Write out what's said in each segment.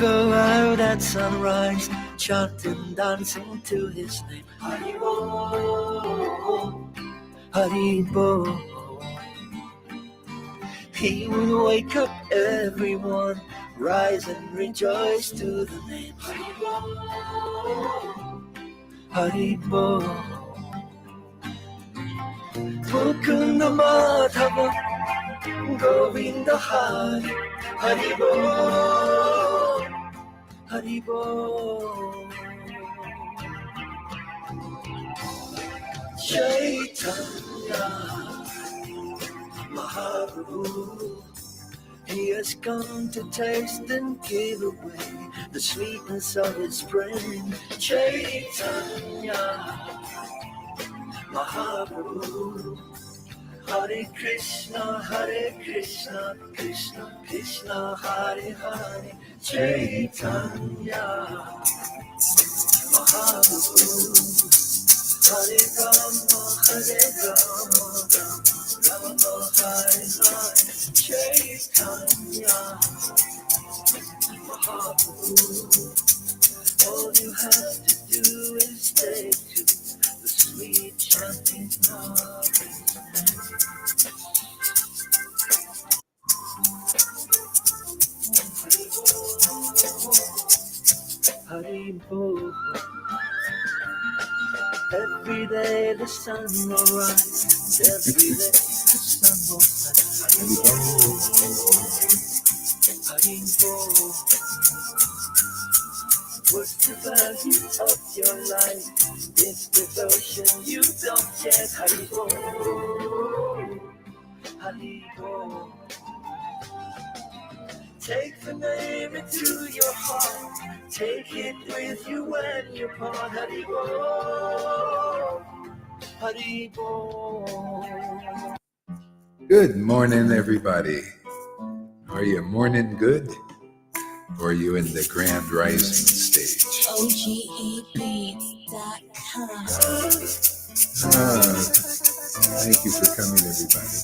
go out at sunrise, chanting, dancing to his name. Hari Bol, Hari Bol. He would wake up everyone, rise and rejoice to the name. Hari Bol, Hari Bol. Mukunda Madhava, Govinda Hari, Hari Bol, Hari Bol. Chaitanya Mahaprabhu, he has come to taste and give away the sweetness of his praying. Chaitanya Mahaprabhu, Hare Krishna, Krishna Krishna, Hare Hare. Chaitanya Mahaprabhu, Hare Rama, Rama Hare Hare. Chaitanya Mahaprabhu, all you have to do is take to the sweet chanting of his name. Hari Bol. Every day the sun will rise, every day the sun will set. Hari Bol. What's the value of your life? It's devotion you don't get. Hari Bol, Hari Bol. Take the name into your heart, take it with you when you part. Hari Bol, Hari Bol. Good morning, everybody. Are you morning good? Or are you in the grand rising stage? OGEbeats.com. Thank you for coming, everybody.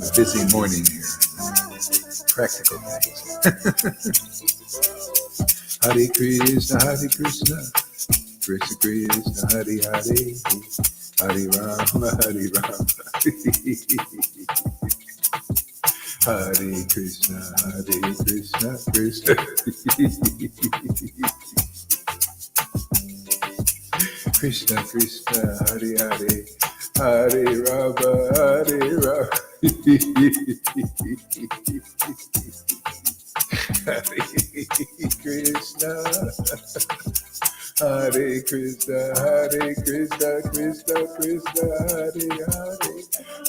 A busy morning here. Practical things. Hare Krishna, Krishna Krishna, Hare Hare, Hare Rama, Hare Rama. Hare Krishna, Krishna Krishna Krishna, Hare Hare, Hare Rama, Hare Rama. Hare Krishna, Hare Krishna, Hare Krishna, Krishna Krishna, Hare Hare,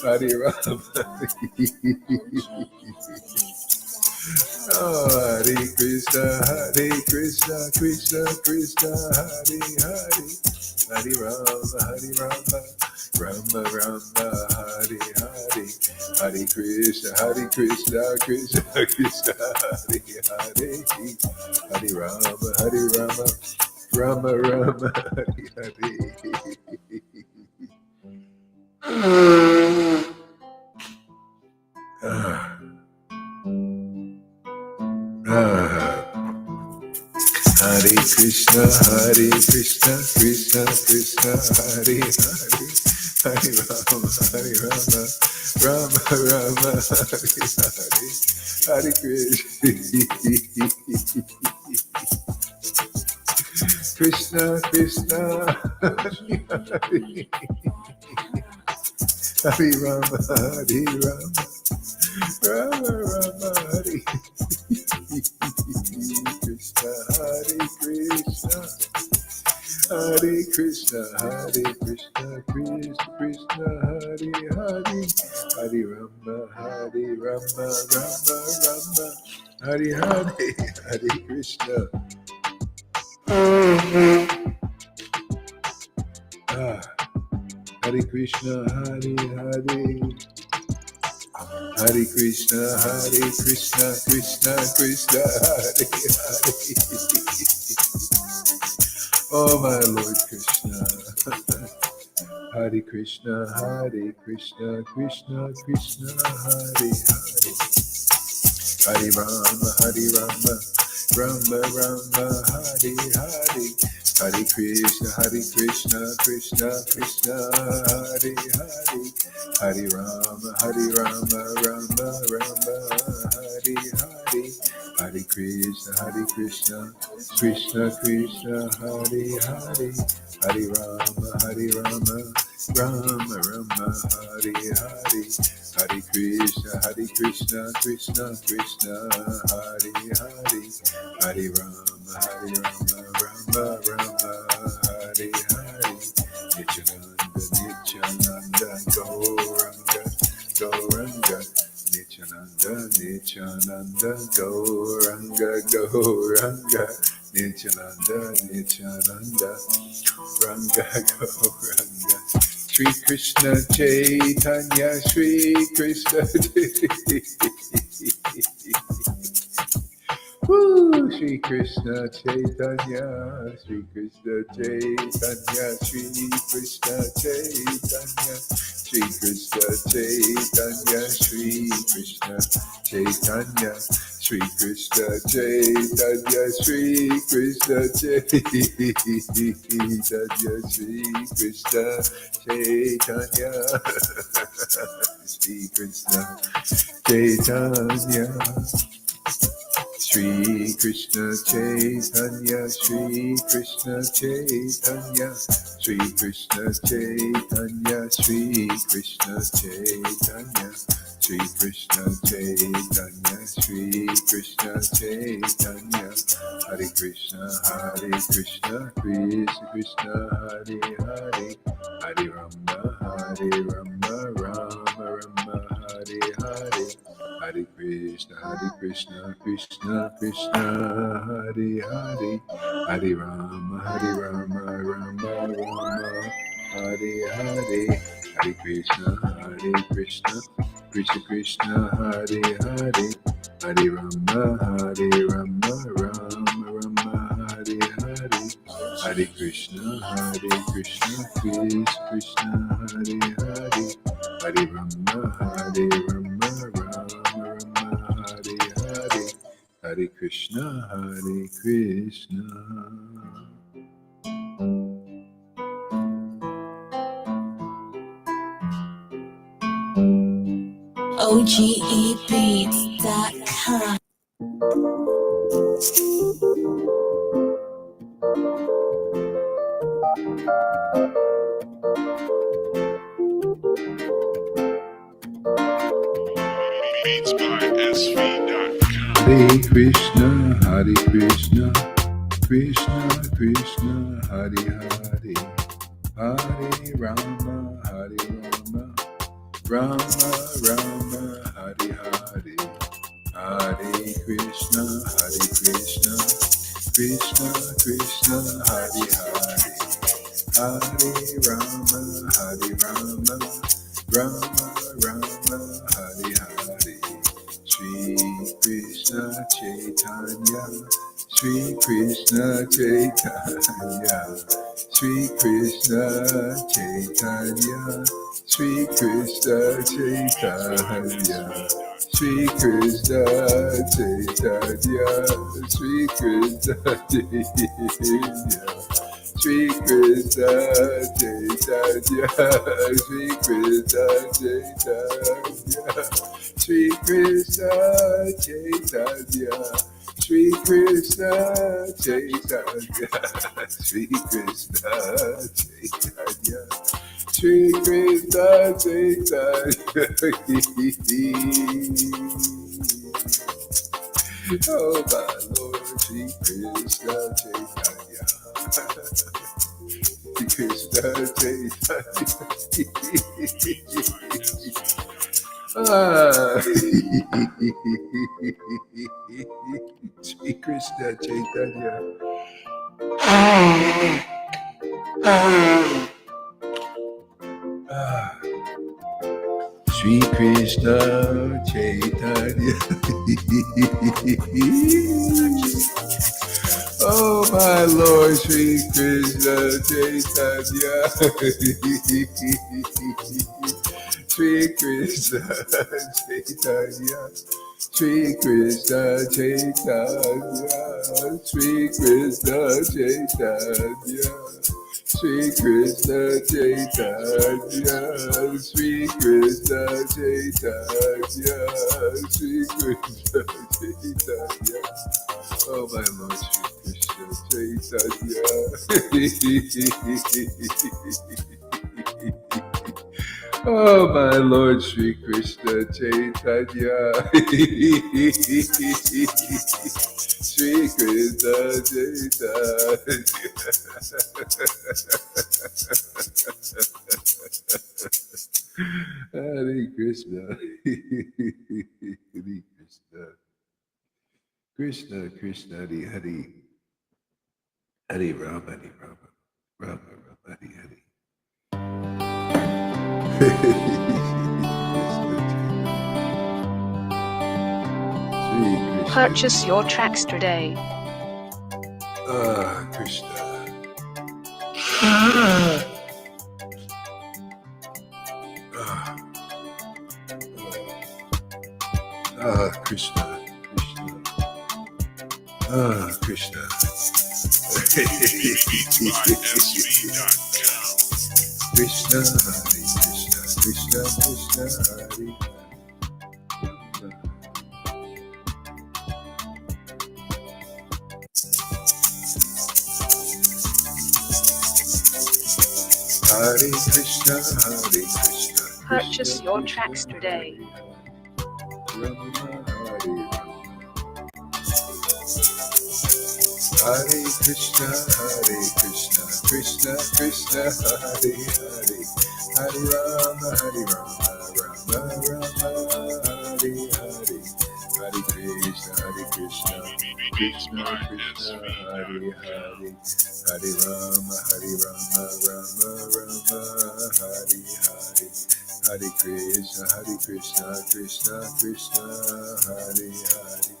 Hare Rama. Oh, Hare Krishna, Krishna Krishna, Hare Hare, Hare Rama, Rama Rama, Hare Hare, Hare Krishna, Krishna Krishna, Hare Hare, Hare Rama, Rama Rama, Hare Hare. Hare Krishna, Krishna Krishna, Hare Hare, Hare Rama, Rama Rama, Hare Hare, Hare Krishna, Krishna Krishna, Hare Hare, Hare Rama, Rama Rama, Hare Krishna, Hare Krishna, Krishna Krishna, Hare Hare, Hare Rama, Rama Rama, Hare Hare, Hare Krishna. Hare Krishna, Hare Hare, Hare Krishna, Krishna Krishna, Hare Hare. Oh, my Lord Krishna. Hare Krishna, Krishna Krishna, Hare Hare, Hare Rama, Rama Rama, Hare Hare, Hare Krishna, Krishna Krishna, Hare Hare, Hare Rama, Rama Rama, Hare Hare, Hare Krishna, Krishna Krishna, Hare Hare, Hare Rama, Rama Rama, Hare Hare, Hare Krishna, Krishna Krishna, Hare Hare, Hare Rama, Rama Rama, Hare Hare, Nityananda, Gauranga, Nityananda, Gauranga, Nityananda, Ranga, Gauranga. Shri Krishna Chaitanya, Shri Krishna Woo! Shri Krishna Chaitanya, Shri Krishna Chaitanya, Shri Krishna Chaitanya, Shri Krishna Chaitanya, Shri Krishna Chaitanya, Shri Krishna Chaitanya, Shri Krishna Chaitanya, Shri Krishna Chaitanya, Shri Krishna Chaitanya. Shri Krishna Chaitanya, Shri Krishna Chaitanya, Shri Krishna Chaitanya, Shri Krishna Chaitanya, Shri Krishna Chaitanya, Shri Krishna Chaitanya, Hare Krishna, Krishna Krishna, Hare Hare, Hare Rama, Rama Rama, Hare Hare, Hare Krishna, Krishna Krishna, Hare Hare, Hare Rama, Rama Rama, Hare Hare, Hare Krishna, Krishna Krishna, Hare Hare, Hare Rama, Rama Rama, Hare Hare, Hare Krishna, Krishna Krishna, Hare Hare, Hare Rama, Rama Hare Hare, Hare Krishna, Krishna. OGEbeats.com. Hare Krishna, Krishna Krishna, Hare Hare, Hare Rama, Rama Rama, Hare Hare, Hare Krishna, Krishna Krishna, Hare Hare, Hare Rama, Rama Rama, Hare Hare, Shri Krishna Chaitanya, Shri Krishna Chaitanya, Shri Krishna Chaitanya, Shri Krishna Chaitanya, Shri Krishna Chaitanya, Shri Krishna Chaitanya, Shri Krishna Chaitanya, Shri Krishna Chaitanya, Shri Krishna Chaitanya, Shri Krishna Chaitanya, Shri Krishna Chaitanya, Shri Krishna Chaitanya. Oh my Lord, Shri Krishna Chaitanya, Shri Krishna Chaitanya. Shri Krishna Chaitanya. Shri Krishna Chaitanya. Oh my Lord, Shri Krishna Chaitanya. Shri Krishna Chaitanya. Sri Krishna Chaitanya, Sri Krishna Chaitanya, Sri Krishna Chaitanya, Sri Krishna Chaitanya, Sri Krishna Chaitanya. Oh my Lord Sri Krishna Chaitanya. Oh my Lord Sri Krishna Chaitanya. Sri Krishna Chaitanya. Hare Krishna. Hare Krishna. Krishna Krishna Hare Hare. Hare Rama Hare Rama. Rama Rama Hare Hare. Purchase your tracks today. Krishna. Krishna. Krishna. Krishna, Hare Krishna, Krishna, Krishna, Hare Hare Krishna, Hare Krishna. Purchase your tracks today. Hare Krishna, Krishna Krishna, Hare Hare, Hare Rama, Rama Rama, Hare Hare, Hare Krishna, Krishna Krishna, Hare Hare, Hare Rama, Rama Rama, Hare Hare, Hare Krishna, Krishna Krishna, Hare Hare,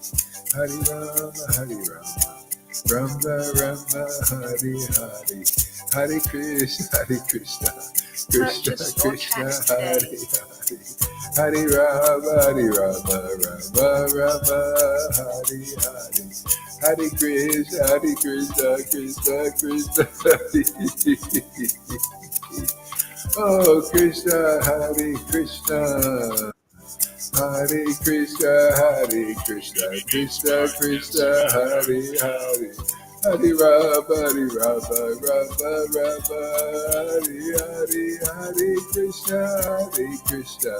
Hare Rama, Rama Rama, Hare Hare, Hare Krishna, Krishna Krishna, Hare Hare, Hare Rama, Rama Rama, Hare Hare, Hare Krishna, Krishna Hare. Oh Krishna, Hare Krishna. Hare Krishna, Krishna Krishna, Hare Hare, Hare Rama, Rama Rama, Hare Hare, Hare Krishna,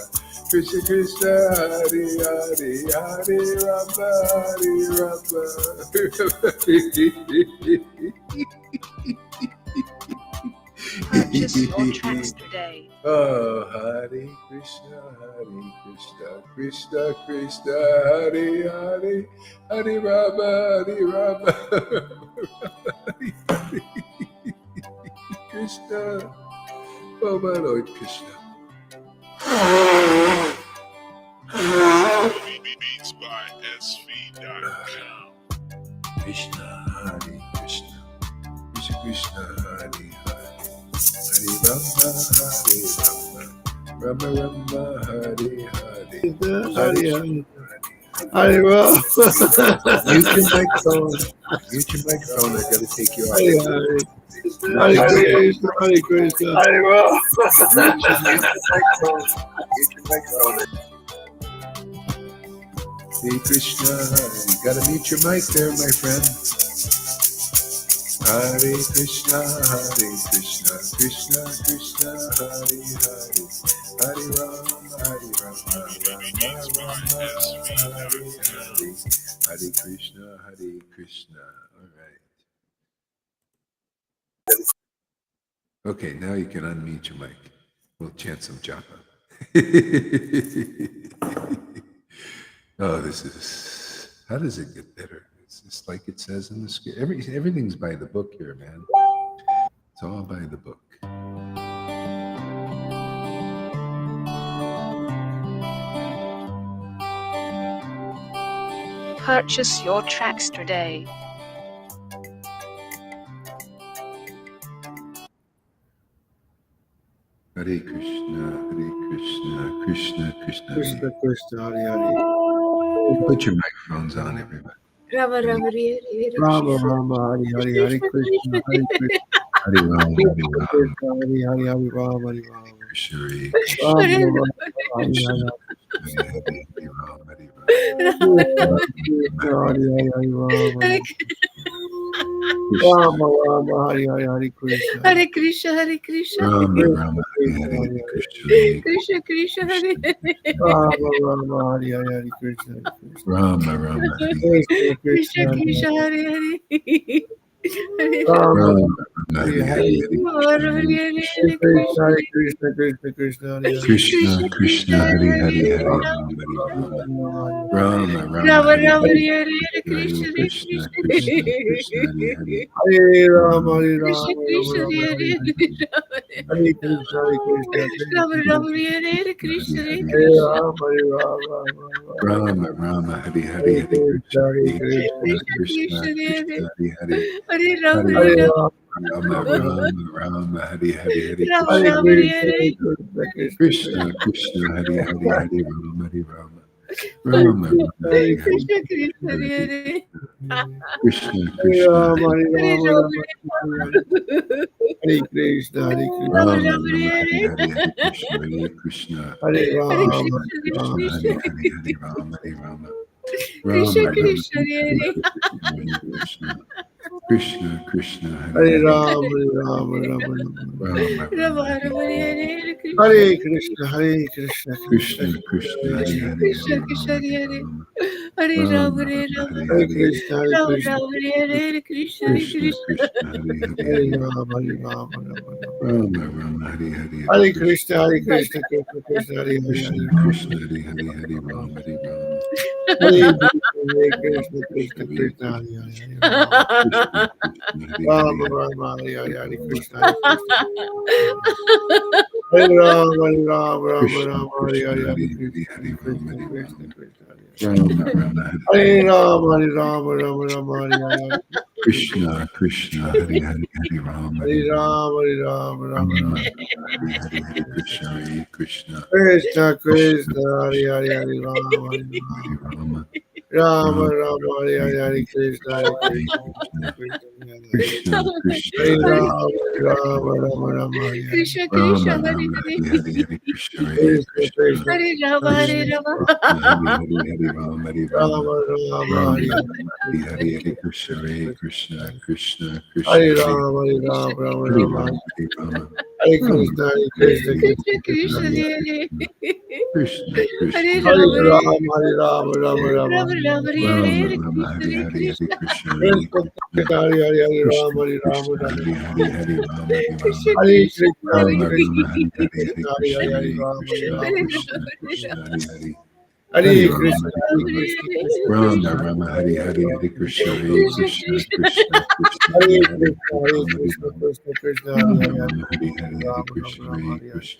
Krishna Krishna, Hare Hare, Hare Rama, Rama. Purchase your tracks today. Oh, Hare Krishna, Krishna Krishna, Hare Hare, Hare Rama, Rama, Hare Hare, Krishna. Oh, my Lord Krishna. Beats by SV.com. Krishna, Hare Krishna, Krishna Krishna, Hare Hare, Hare Rama, Rama Rama, Hare Hare, Hare Hare Rama. Mute your microphone. Mute your microphone. I got to take you off. Hare Krishna, Hare Krishna. Hare Rama. Mute your microphone. Hare Krishna. You got to mute your mic there, my friend. Hare Krishna, Krishna Krishna, Hare Hare, Hare Rama, Rama Rama, Hare Hare, Hare Krishna, Krishna. All right. Okay, now you can unmute your mic. We'll chant some japa. Oh, this is, how does it get better? It's just like it says in the script. Everything's by the book here, man. It's all by the book. Purchase your tracks today. Hare Krishna, Krishna Krishna, Krishna Krishna, Hare Hare. Put your microphones on, everybody. Rama Rama Hare Hare Rama Rama Hari Hari Hari Krishna Hari Krishna Hari Ram, Hari Ram, Krishna Hari Hari Hari Rama Hari Rama Krishna, Hare Krishna, Rama Hare Rama Hari Krishna, Hari Hare Hare, Hare Ram, Hare Rama Ram, Krishna Hari Hari Hari Rama Hare Rama Rama Hari Hari Hari Krishna Hare Krishna Hare Krishna Ram, Krishna Ram, Hare Hare, Hare Krishna, Krishna Krishna Hare Rama Rama Hari Hari Hari Krishna Ram, Ram, Hare Krishna Krishna Krishna Krishna Hare Hare Rama Ram, Hare Hari Hare, Hare Hare Hare Krishna, Hare Krishna Krishna Krishna Hari Hari Krishna, Krishna, Hare Hare, Hare Ram, Hare Ram, Ram, Ram, Rama Hare Rama Hare, Hare Krishna Krishna, Krishna, Krishna, Hare Hare, Hare Rama Hare Krishna Rama Krishna Rama Rama Hare Hare Krishna Hare Krishna Rama Rama Hare Krishna Hare Hare Krishna Rama Hare Rama Rama, Rama, Hare Hare, Hare Hare Krishna, Krishna Krishna, Krishna Krishna, Krishna Krishna, Hare Hare, Hare Rama Hare Hare Rama Rama, Rama, Rama, Hare Hare, Hare Rama Krishna, Rama Hare Hare Krishna, Krishna, Hare Hare, Hare Rama, Hare Rama, Rama, Rama, Hare Hare, Krishna Krishna Hare Hare Krishna, Hare Krishna, Rama Hare Hare Hare Rama Rama Hare Krishna Hare Krishna Rama, Rama, Hare Hare, Hare Krishna, Hare Krishna, Hare Krishna, Rama Krishna, Hare Hare, Hare Rama, Hare Rama, Krishna Rama, Rama, Krishna Hare Hare Hare Krishna, Krishna, Krishna, Hare Hare Hare, Rama Rama Rama Rama, Rama Rama, Rama Hare Hare Krishna Hare Krishna Krishna, Krishna Krishna, Hare Hare, Krishna Hare Krishna Rama, Hare Hare Rama, Hare Rama Rama, Hare Rama, Rama Hare Hare Hare, Krishna Hare Rama Krishna Rama Hare Krishna Hare Krishna, Krishna Krishna, Hare Hare, Hare Hare Rama Hare Rama Rama Rama, Rama, Hare Hare, Hare Krishna Hare Krishna Krishna Krishna Hare Krishna, Hare Krishna, Hare Hare, Hare Rama, Hare Rama, Hare Rama, Krishna Hare Krishna Hare, Krishna Hare Hare Rama Krishna, Krishna, Hare Rama Hare, Rama Hare Hare Hare Krishna Hare Krishna Hare Rama Rama Krishna, Rama Hare Krishna, Hare Hare Hare Hare, Krishna Hare Rama, Krishna Hare Krishna Rama, Krishna Hare Rama, Rama, Hare Hare Hare, Rama Rama Rama Hare Hare Krishna, Krishna, Hare Hare, Hare Rama, Hare Hare Rama, Rama Rama Rama, Rama Rama, Hare Hare, Hare Krishna, Hare Krishna, Krishna Krishna, Krishna Hare Hare Hare Rama Hare Hare Rama, Rama Rama, Rama Hare Hare Hare Krishna Hare Hare Krishna Krishna, Krishna Krishna, Krishna, Hare Hare Rama Rama Rama Hare Hare Krishna Rama, Krishna Hare Rama, Hare Hare Hare, Hare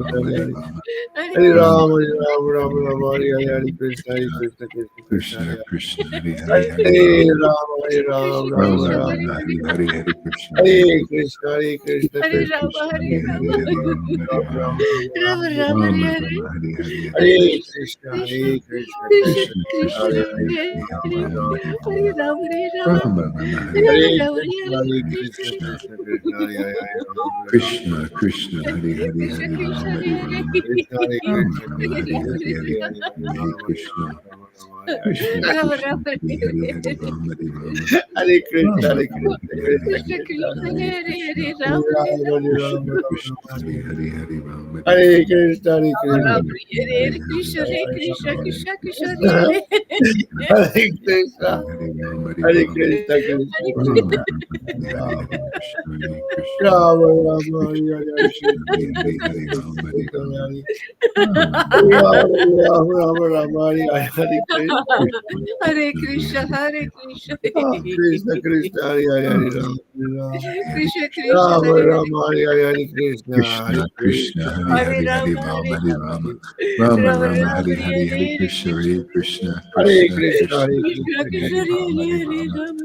Krishna, Hare Krishna Krishna, Krishna Hare Rama Hare Krishna, Rama Krishna, Hare Hare, Hare Rama, Hare Rama, Rama Rama Rama, Hare Rama, Hare Hare, Hare Krishna, Hare Krishna, Krishna, Hare Krishna, Hare Rama Hare Rama Rama Hare Rama Rama, Hare Rama, Hare Rama, Krishna Hare Hare Krishna Hare, Krishna Krishna Krishna Hare Hare Krishna, Hare Krishna, Hare Rama Hare Rama Rama Rama Rama Rama Rama, Hare Rama, Krishna Hare Hare Hare, Hare Krishna Krishna, Hare Krishna Krishna, Hare Hare Krishna, Rama Krishna, Rama Hare Hare, Hare Rama, Hare Krishna Rama, Hare Krishna Krishna Hare Hare Rama, Krishna Rama, Hare Hare, Hare Krishna Hare Krishna, Hare Hare Rama Krishna, Rama Krishna, Krishna, Hare Hare, Hare Hare Krishna Rama, Hare Hare Rama, Krishna Krishna Rama, Krishna Rama, Hare Hare, Hare Krishna, Hare Krishna Krishna, Krishna, Krishna, Hare Hare Hare, Krishna Hare Hare Rama, Hare Krishna Rama, Krishna Krishna Hare Rama, Hare Rama, Hare Hare, Hare Rama Rama Krishna, Rama Hare Hare Krishna, Hare Krishna, Krishna Hare Hare Krishna Hare, Krishna Hare Krishna Rama, Hare Hare Hare Rama, Hare Rama, Rama Rama, Rama Hare Rama Hare, Rama Hare Hare Hare Rama, Krishna Hare Krishna, Krishna Krishna Krishna Krishna, Hare Krishna, Hare Hare, Hare Hare Rama, Rama Hare Rama Rama Rama, Rama Rama, Hare Hare, Hare Krishna, Hare Hare Krishna, Krishna Hare Krishna, Rama Krishna, Hare Hare Hare, Rama Hare Rama, Hare Rama, Rama Rama Rama, Hare Rama, Hare Hare, Hare Hare Krishna, Krishna Krishna Hare Krishna Krishna Krishna Krishna, Krishna Krishna, Krishna Hare Hare Hare Hare, Hare Hare Rama, Hare Hare Rama, Rama Hare Rama Rama, Rama, Hare Rama Hare, Hare Rama Krishna Hare Hare Hare Krishna Krishna Krishna, Krishna Krishna Hare Hare Hare Rama Krishna, Krishna, Hare Hare, Krishna Hare Krishna Rama, Hare Hare Rama, Krishna Hare Rama, Krishna Rama, Krishna Hare Krishna Hare, Hare Hare Krishna, Hare Rama Krishna, Rama Krishna, Rama Krishna, Rama Hare Hare, Hare Rama, Hare Rama, Hare Krishna Rama, Hare Rama, Krishna Hare Hare, Krishna Hare Krishna Krishna Krishna, Krishna Hare Hare Krishna, Hare Hare Rama Hare Rama Hare Krishna, Rama Krishna, Hare Hare, Hare Rama, Hare Hare Rama, Krishna Hare Rama Krishna Rama Rama, Hare Hare Hare Hare, Krishna Hare Hare Krishna Krishna, Krishna Hare Krishna Krishna, Hare Hare Krishna Hare Rama, Hare Hare Rama, Krishna Krishna Rama, Krishna Rama, Hare Hare, Hare Krishna, Hare Krishna, Rama Rama Hare Krishna, Hare Krishna, Krishna Hare Krishna Hare, Hare Krishna Rama, Hare Krishna Rama, Hare Rama, Hare Rama, Hare Rama Rama Rama Hare Hare Krishna Krishna, Hare Krishna, Krishna Hare Krishna Krishna Krishna Hare Hare Rama Krishna Krishna Rama Hare Rama Hare Hare Krishna Hare Krishna, Krishna, Krishna Hare Hare Hare, Hare Rama Rama, Hare Hare Rama Rama, Rama, Rama Rama, Rama Hare Hare Hare, Hare Hare Krishna, Hare Krishna, Hare Krishna, Krishna Krishna, Hare Hare Krishna Krishna Hare, Krishna Hare Hare Rama, Hare Hare Rama, Rama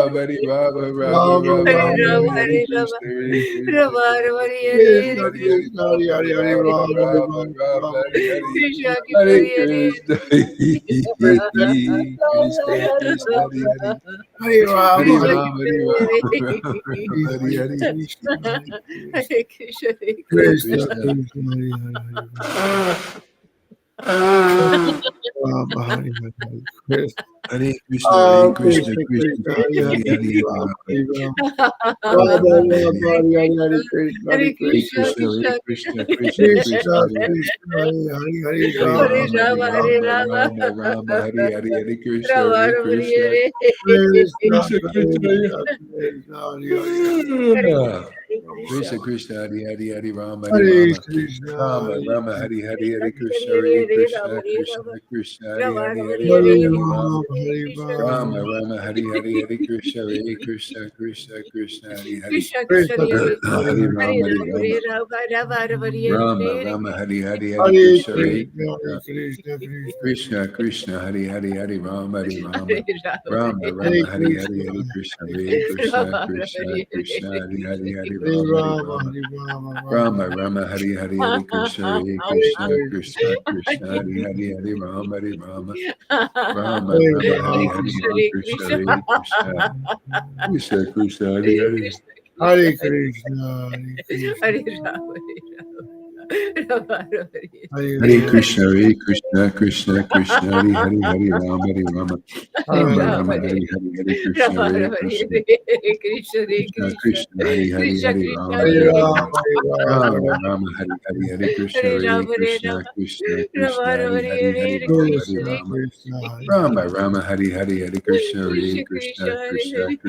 Ram, Hare Rama, Rama Rama, Rama, Hare Rama, Rama, Hare Hare Rama, Krishna, Hare Krishna, Rama Rama, Hare Krishna Hare, Hare Hare, Hare Hare, Hare Krishna, Rama, Krishna Hare Krishna Krishna, Krishna Krishna, Hare Hare, Hare Hare Ram, Hare Ram, Hare Hare, Hare Krishna Krishna Krishna. Krishna Hare Rama Hare Hare Hare Krishna, Hare Krishna, Krishna Krishna Krishna Krishna, Hare Hare Hare Hare, Rama Hare Hare Rama Rama, Rama Rama, Rama Hare Hare. Hare Hare Krishna Hare Krishna Hare Krishna, Hare Krishna, Krishna Krishna Krishna, Krishna Hare Hare Hare Rama Rama, Hare Rama, Rama Rama, Hare Hare, Hare Krishna, Rama Hare Rama Krishna, Krishna Krishna Krishna, Krishna Krishna Hare Krishna Krishna, Hare Hare, Hare Rama, Hare Hare Rama, Krishna Rama Hare Rama, Hare Hare, Hare Krishna, Hare Krishna, Krishna Krishna, Hare Hare, Hare Hare Rama, Hare Rama. Rama Hare Rama Rama Rama Hari Hari Hare Krishna Hare Krishna Krishna Krishna Hari Hari Krishna Krishna Krishna Hare Hari Krishna Rama Hari Rama Hare Rama Rama Rama Hare Rama Hari Hari Hare Hare Krishna Hare Krishna Hare Krishna Krishna Krishna Krishna Krishna Hari Hari Hari Rama Hari Rama Rama Hare Rama Hari Hari Krishna Hare Krishna Hare Krishna Krishna Krishna Hari Hari Hari Rama Hari Rama Hare Rama Rama Rama Hari Hari Hare Krishna Hare Krishna Krishna Krishna Hari Hari Hari Rama Hari Rama Rama Hare Rama Hari Rama Hari Hare Hare Krishna Krishna Hare Krishna Krishna Krishna Hari Hari Hare Krishna Hare Krishna Hare Rama Rama Hare Hare Rama Krishna, Hare Krishna, Krishna Krishna, Hare Hare, Hare Rama, Hare Rama, Rama Hare Rama, Hare Hare, Hare Krishna, Hare Krishna, Krishna Krishna, Hare Hare, Hare Rama, Hare Hare Rama Rama, Hare Rama Rama Rama, Hare Hare, Hare Krishna, Hare Krishna, Krishna Krishna, Hare Hare, Hare Rama, Hare Krishna Rama, Krishna Hare Rama Rama, Hare Hare, Hare Krishna, Hare Krishna, Krishna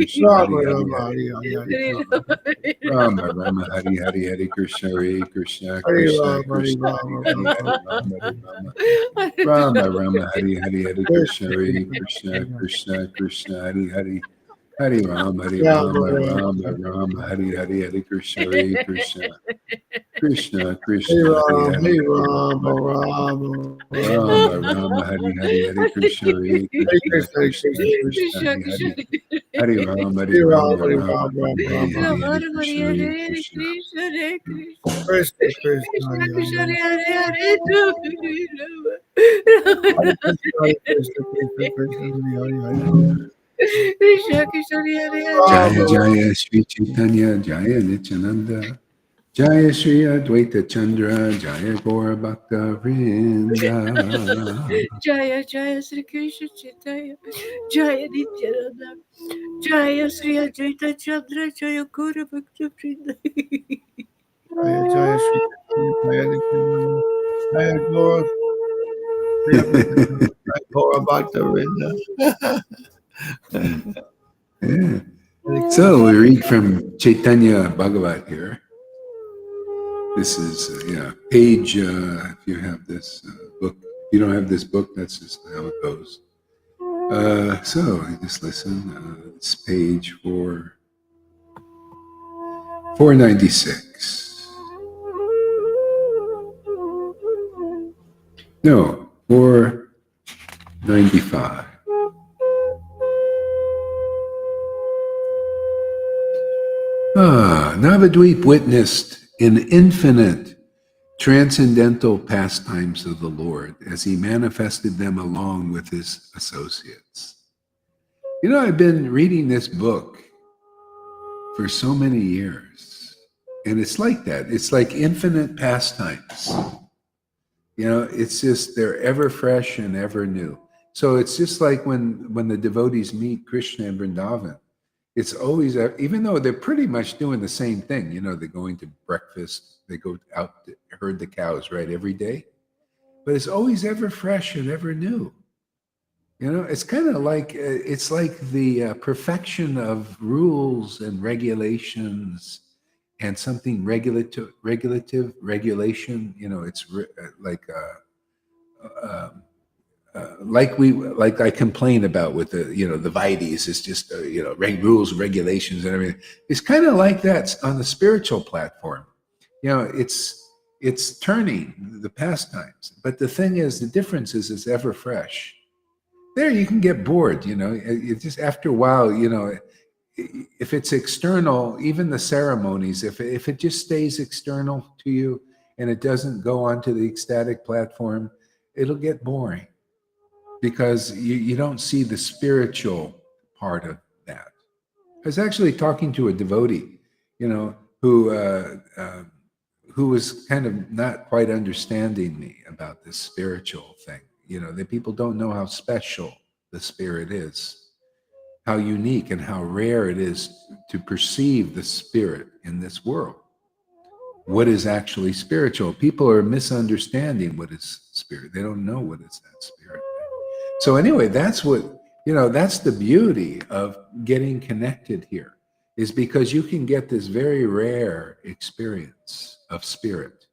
Krishna, Rama Hare Hare, Rama Hare Hare Hare Rama Rama, Hare Hare, Hare Krishna, Hare Krishna, Hare Krishna Rama Hare Krishna, Hare Rama Hare, Hare Rama, Hare Rama. Rama Rama Hari Hari Hare Krishna Hare Krishna Krishna Krishna Hari Hari Hari Rama Hari Rama Rama Rama Rama Rama Hari Hari Hare Krishna Hare Krishna Krishna Hare Krishna Hari Rama Hari Hare Hari Rama Rama Rama Rama Rama Hari Hari Hare Krishna Hare Hare Krishna Krishna Hare Krishna Krishna Krishna Krishna Hari Hari Hari Rama Hari Hare Rama Rama Hare Rama Rama Hari Hari Rama Hari Hare Krishna Hare Krishna Hare Krishna Krishna Krishna Krishna Hare Krishna Hare Hare Hare Hare Krishna Hare Krishna Krishna Krishna Hare Hare Krishna Krishna Hare Hare Jaya Rama Jaya Sri Chaitanya Jaya Nityananda Jaya Sri Advaita Chandra Jaya Gaura Bhakta Vrinda Jaya Jaya Sri Krishna Chaitanya Jaya Nityananda Jaya Sri Advaita Chandra Jaya Guru Bhakta Vrinda Jaya Jaya Sri Jaya Nityananda Jaya Gaura Jaya Gaura Bhakta Vrinda. Yeah. So we read from Chaitanya Bhagavat here. This is page. If you have this book, if you don't have this book, that's just how it goes. So just listen. It's page 496. No, 495. Navadweep witnessed in infinite transcendental pastimes of the Lord as he manifested them along with his associates. You know, I've been reading this book for so many years, and it's like that. It's like infinite pastimes. You know, it's just they're ever fresh and ever new. So it's just like when the devotees meet Krishna in Vrindavan. It's always, even though they're pretty much doing the same thing, you know, they're going to breakfast, they go out to herd the cows, right, every day. But it's always ever fresh and ever new. You know, it's kind of like, it's like the perfection of rules and regulations and something regulation, you know, it's like I complain about with the the Vides. It's just rules, regulations, and everything. It's kind of like that on the spiritual platform. You know, it's turning the pastimes, but the thing is, the difference is it's ever fresh. There, you can get bored. You know, it just after a while, you know, if it's external, even the ceremonies, if it just stays external to you, and it doesn't go onto the ecstatic platform, it'll get boring because you don't see the spiritual part of that. I was actually talking to a devotee, who was kind of not quite understanding me about this spiritual thing. The people don't know how special the spirit is, how unique and how rare it is to perceive the spirit in this world. What is actually spiritual? People are misunderstanding what is spirit. They don't know what is that spirit. So anyway, that's the beauty of getting connected here, is because you can get this very rare experience of spirit.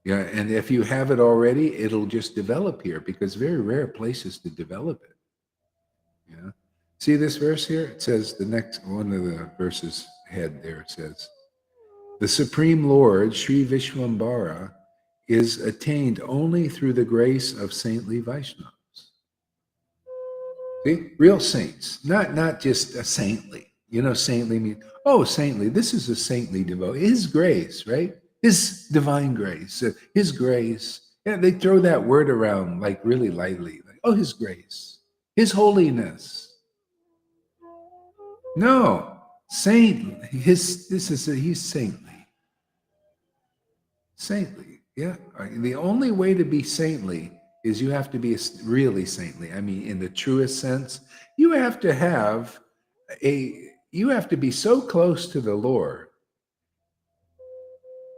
Yeah, and if you have it already, it'll just develop here, because very rare places to develop it. Yeah. See this verse here? It says, the next one of the verses ahead there says, the Supreme Lord, Sri Vishwambara, is attained only through the grace of saintly Vaishnavas. See? Real saints, not just a saintly. Saintly means, saintly, this is a saintly devotee. His grace, right? His divine grace, his grace. Yeah, they throw that word around like really lightly. Like, his grace, his holiness. No, saint. He's saintly. Saintly, yeah. The only way to be saintly is you have to be really saintly. I mean, in the truest sense, you have to be so close to the Lord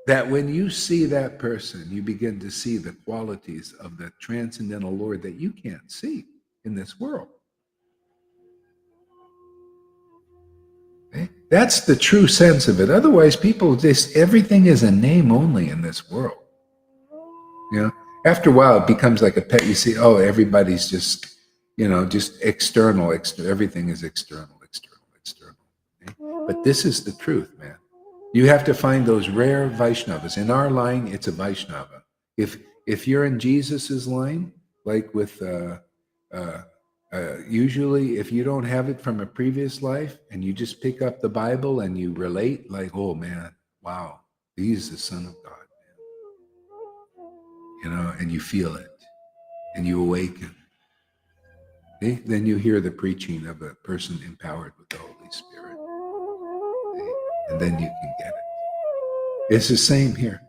that when you see that person, you begin to see the qualities of the transcendental Lord that you can't see in this world. Okay? That's the true sense of it. Otherwise, everything is a name only in this world. After a while, it becomes like a pet. You see, everybody's just external. Everything is external. Okay? But this is the truth, man. You have to find those rare Vaishnavas. In our line, it's a Vaishnava. If you're in Jesus's line, like with usually, if you don't have it from a previous life, and you just pick up the Bible and you relate, like, oh man, wow, he's the Son of God. And you feel it, and you awaken. Okay? Then you hear the preaching of a person empowered with the Holy Spirit. Okay? And then you can get it. It's the same here.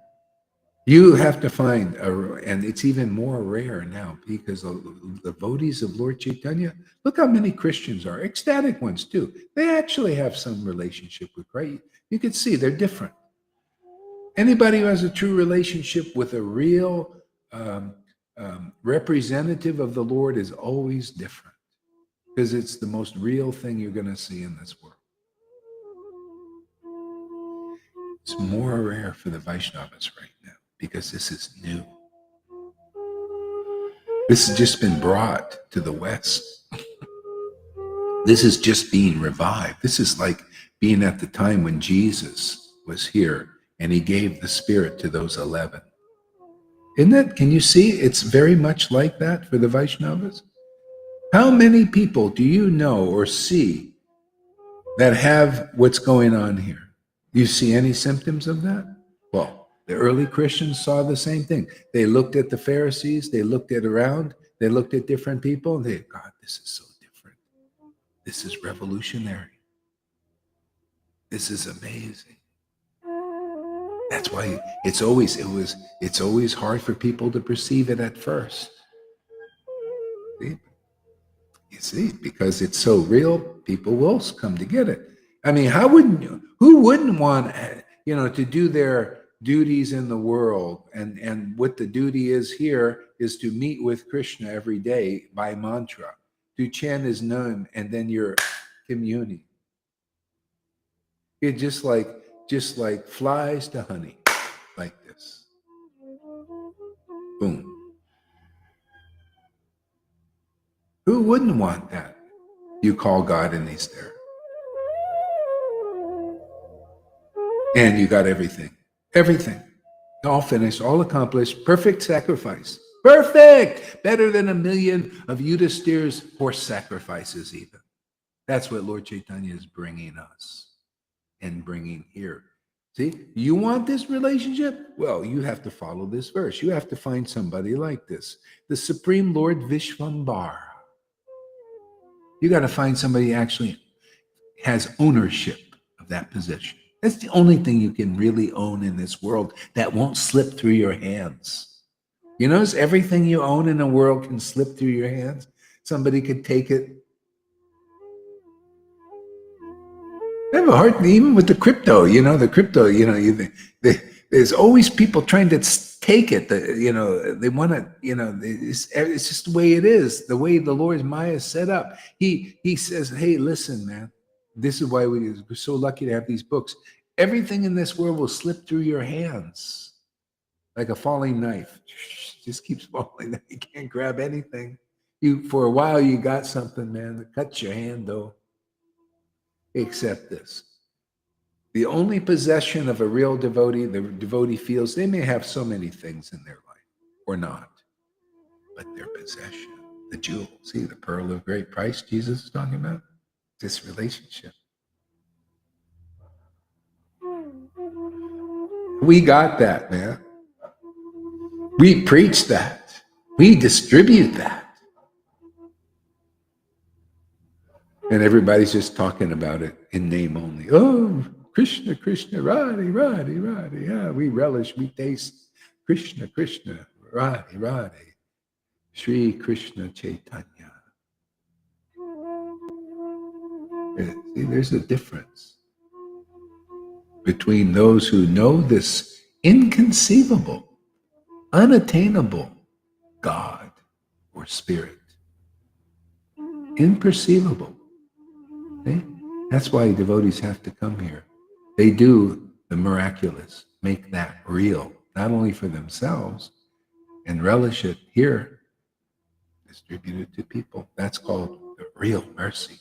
You have to find, and it's even more rare now, because the devotees of Lord Caitanya, look how many Christians are, ecstatic ones too. They actually have some relationship with Christ. You can see they're different. Anybody who has a true relationship with a real representative of the Lord is always different, because it's the most real thing you're going to see in this world. It's more rare for the Vaishnavas right now, because this is new. This has just been brought to the West. This is just being revived. This is like being at the time when Jesus was here and he gave the Spirit to those 11. Isn't it? Can you see? It's very much like that for the Vaishnavas. How many people do you know or see that have what's going on here? Do you see any symptoms of that? Well, the early Christians saw the same thing. They looked at the Pharisees, they looked at around, they looked at different people, and they, God, this is so different. This is revolutionary. This is amazing. That's why it's always hard for people to perceive it at first. See? You see, because it's so real, people will come to get it. I mean, who wouldn't want, to do their duties in the world? And what the duty is here is to meet with Krishna every day by mantra, to chant his name, and then you're communing. It's just like flies to honey, like this. Boom. Who wouldn't want that? You call God and he's there. And you got everything. Everything. All finished, all accomplished, perfect sacrifice. Perfect! Better than 1,000,000 of Yudhishthir's horse sacrifices even. That's what Lord Caitanya is bringing us and bringing here. See, you want this relationship? Well, you have to follow this verse. You have to find somebody like this. The Supreme Lord Vishvambara. You got to find somebody who actually has ownership of that position. That's the only thing you can really own in this world that won't slip through your hands. You notice everything you own in the world can slip through your hands. Somebody could take it. I have a hard time, even with the crypto, there's always people trying to take it. They want to, it's just the way it is, the way the Lord's Maya is set up. He says, hey, listen, man, this is why we're so lucky to have these books. Everything in this world will slip through your hands like a falling knife. Just keeps falling. You can't grab anything. For a while, you got something, man. It cuts your hand, though. Accept this. The only possession of a real devotee, the devotee feels, they may have so many things in their life or not, but their possession, the jewel, see, the pearl of great price Jesus is talking about, this relationship. We got that, man. We preach that. We distribute that. And everybody's just talking about it in name only. Oh, Krishna, Krishna, Radhe, Radhe, Radhe. Yeah, we relish, we taste Krishna, Krishna, Radhe, Radhe. Sri Krishna Chaitanya. See, there's a difference between those who know this inconceivable, unattainable God or spirit. Imperceivable. See? That's why devotees have to come here. They do the miraculous, make that real, not only for themselves, and relish it here, distribute it to people. That's called the real mercy.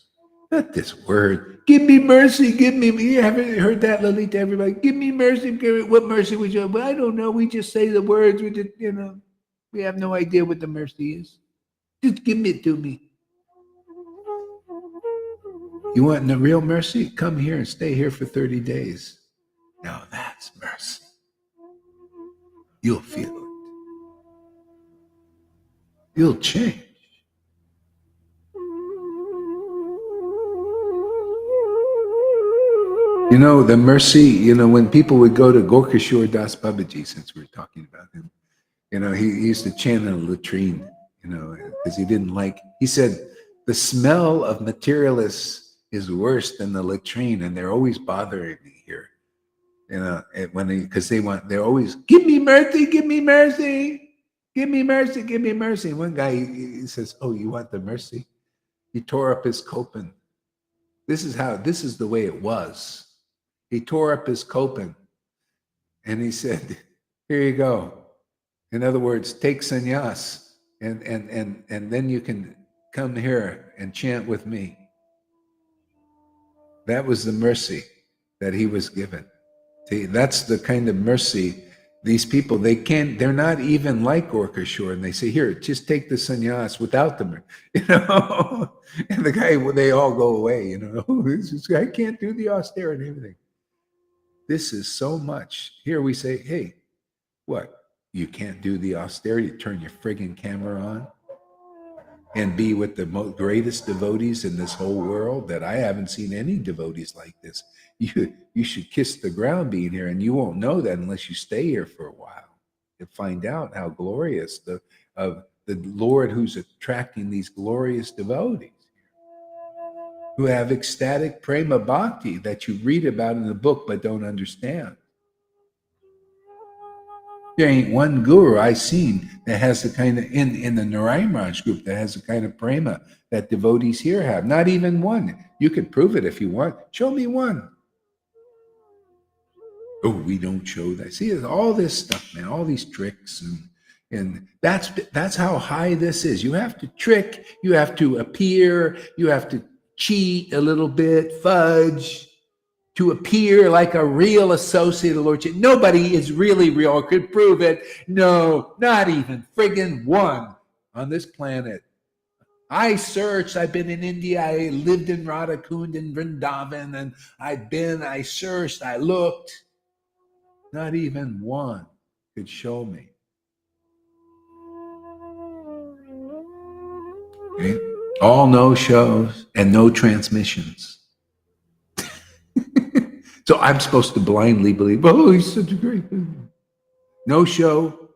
Not this word, give me mercy, give me. You haven't heard that, Lalita, everybody? Give me mercy. What mercy would you have? Well, I don't know. We just say the words. We just, we have no idea what the mercy is. Just give it to me. You want the real mercy? Come here and stay here for 30 days. Now that's mercy. You'll feel it. You'll change. The mercy, when people would go to Gorkashore Das Babaji, since we were talking about him, he used to chant in a latrine, because he didn't he said, the smell of materialists is worse than the latrine, and they're always bothering me here. Because they're always, give me mercy, give me mercy, give me mercy, give me mercy. And one guy, he says, oh, you want the mercy? He tore up his kopin. This is the way it was. He tore up his kopin, and he said, here you go. In other words, take sannyas, and then you can come here and chant with me. That was the mercy that he was given. See, that's the kind of mercy these people, they're not even like Gorkashore, and they say, here, just take the sannyas without them, and the guy, they all go away, this guy can't do the austerity and everything. This is so much. Here we say, hey, what? You can't do the austerity, turn your friggin' camera on and be with the greatest devotees in this whole world that I haven't seen any devotees like this. You should kiss the ground being here, and you won't know that unless you stay here for a while and find out how glorious the Lord who's attracting these glorious devotees who have ecstatic prema bhakti that you read about in the book but don't understand. There ain't one guru I've seen that has the kind of, in the Narayan Raj group, that has the kind of prema that devotees here have. Not even one. You could prove it if you want. Show me one. Oh, we don't show that. See, there's all this stuff, man, all these tricks. And that's how high this is. You have to trick, you have to appear, you have to cheat a little bit, fudge, to appear like a real associate of the Lord. Nobody is really real or could prove it. No, not even friggin' one on this planet. I searched. I've been in India. I lived in Radhakund in Vrindavan, and I searched, I looked. Not even one could show me. Okay? All no shows and no transmissions. So I'm supposed to blindly believe, oh, he's such a great thing. No show.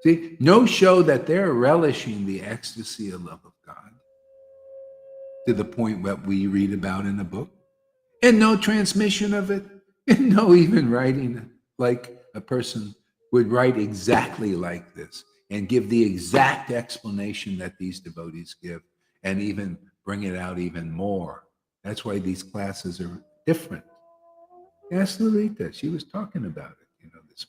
See, no show that they're relishing the ecstasy and love of God to the point what we read about in the book. And no transmission of it. And no even writing like a person would write exactly like this and give the exact explanation that these devotees give and even bring it out even more. That's why these classes are different. Ask Lolita. She was talking about it, this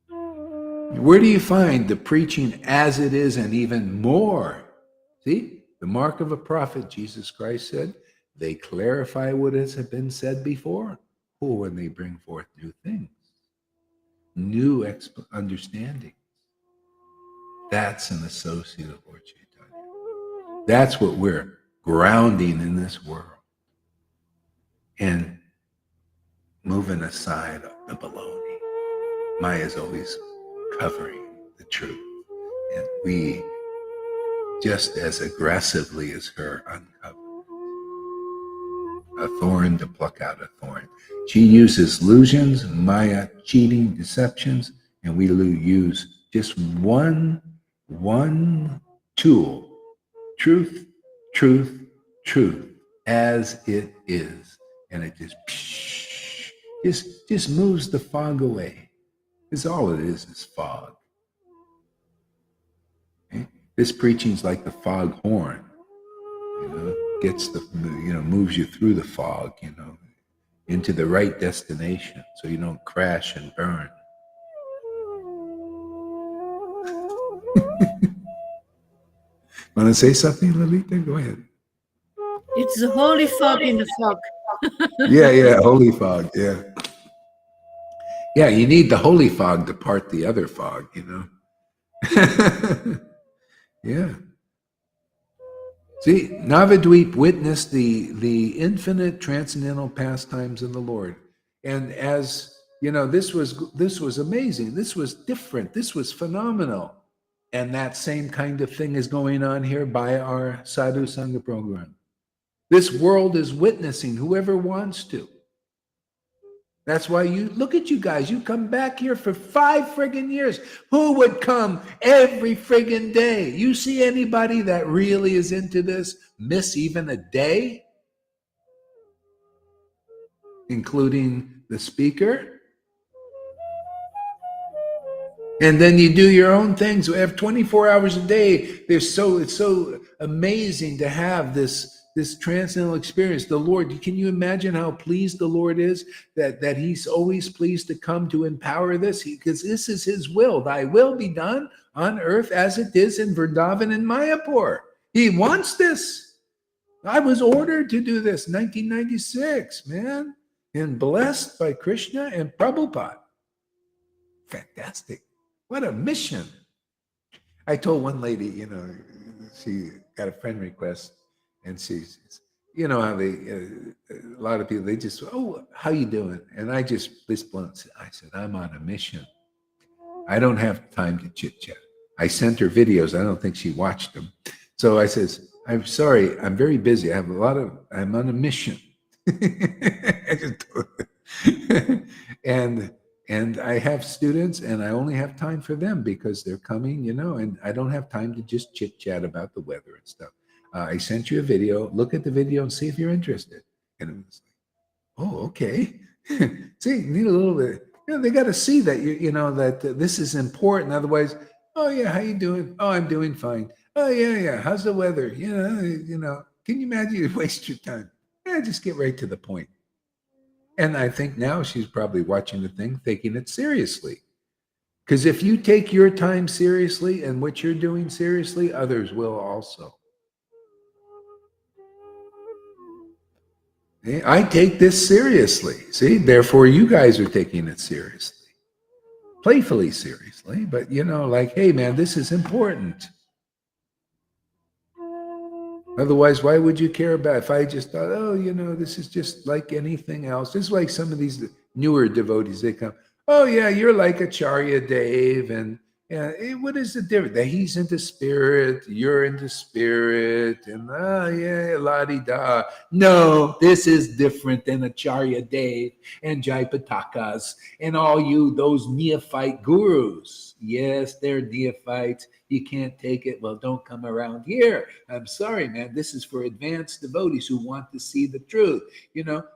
morning. Where do you find the preaching as it is and even more? See, the mark of a prophet, Jesus Christ said, they clarify what has been said before, or when they bring forth new things, new understandings. That's an associate of Lord Caitanya. That's what we're grounding in this world and moving aside the baloney. Maya's always covering the truth, and we just as aggressively as her uncover a thorn to pluck out a thorn. She uses illusions, Maya cheating, deceptions, and we use just one tool: truth, truth, truth, as it is, and it just moves the fog away. Because all it is fog. Okay? This preaching's like the fog horn. Gets moves you through the fog, into the right destination so you don't crash and burn. Want to say something, Lolita? Go ahead. It's the holy fog in the fog. Yeah, holy fog, yeah. Yeah, you need the holy fog to part the other fog, Yeah. See, Navadweep witnessed the infinite transcendental pastimes of the Lord. And as this was amazing. This was different. This was phenomenal. And that same kind of thing is going on here by our Sadhu Sangha program. This world is witnessing, whoever wants to. That's why you look at you guys. You come back here for 5 friggin' years. Who would come every friggin' day? You see anybody that really is into this miss even a day? Including the speaker? And then you do your own things. We have 24 hours a day. It's so amazing to have this transcendental experience. The Lord, can you imagine how pleased the Lord is that he's always pleased to come to empower this? Because this is his will. Thy will be done on earth as it is in Vrindavan and Mayapur. He wants this. I was ordered to do this 1996, man, and blessed by Krishna and Prabhupada. Fantastic. What a mission. I told one lady, she got a friend request, and she's, how they, a lot of people, they just, oh, how you doing? And I just, this blunt, I said, I'm on a mission. I don't have time to chit chat. I sent her videos. I don't think she watched them. So I says, I'm sorry, I'm very busy. I'm on a mission. I just told her. And I have students, and I only have time for them because they're coming, and I don't have time to just chit chat about the weather and stuff. I sent you a video. Look at the video and see if you're interested. And it was like, oh, okay. See, you need a little bit. They got to see that that this is important. Otherwise, oh yeah, how you doing? Oh, I'm doing fine. Oh yeah. How's the weather? Can you imagine you waste your time? Yeah, just get right to the point. And I think now she's probably watching the thing, taking it seriously. Because if you take your time seriously and what you're doing seriously, others will also. I take this seriously. See, therefore you guys are taking it seriously. Playfully seriously, but like, hey man, this is important. Otherwise, why would you care about if I just thought, oh, this is just like anything else? Just like some of these newer devotees, they come, oh, yeah, you're like Acharya Dave. And yeah, what is the difference? That he's into spirit, you're into spirit, and yeah, la di da. No, this is different than Acharya Dave and Jaipatakas and all those neophyte gurus. Yes, they're neophytes. You can't take it. Well, don't come around here. I'm sorry, man. This is for advanced devotees who want to see the truth. Your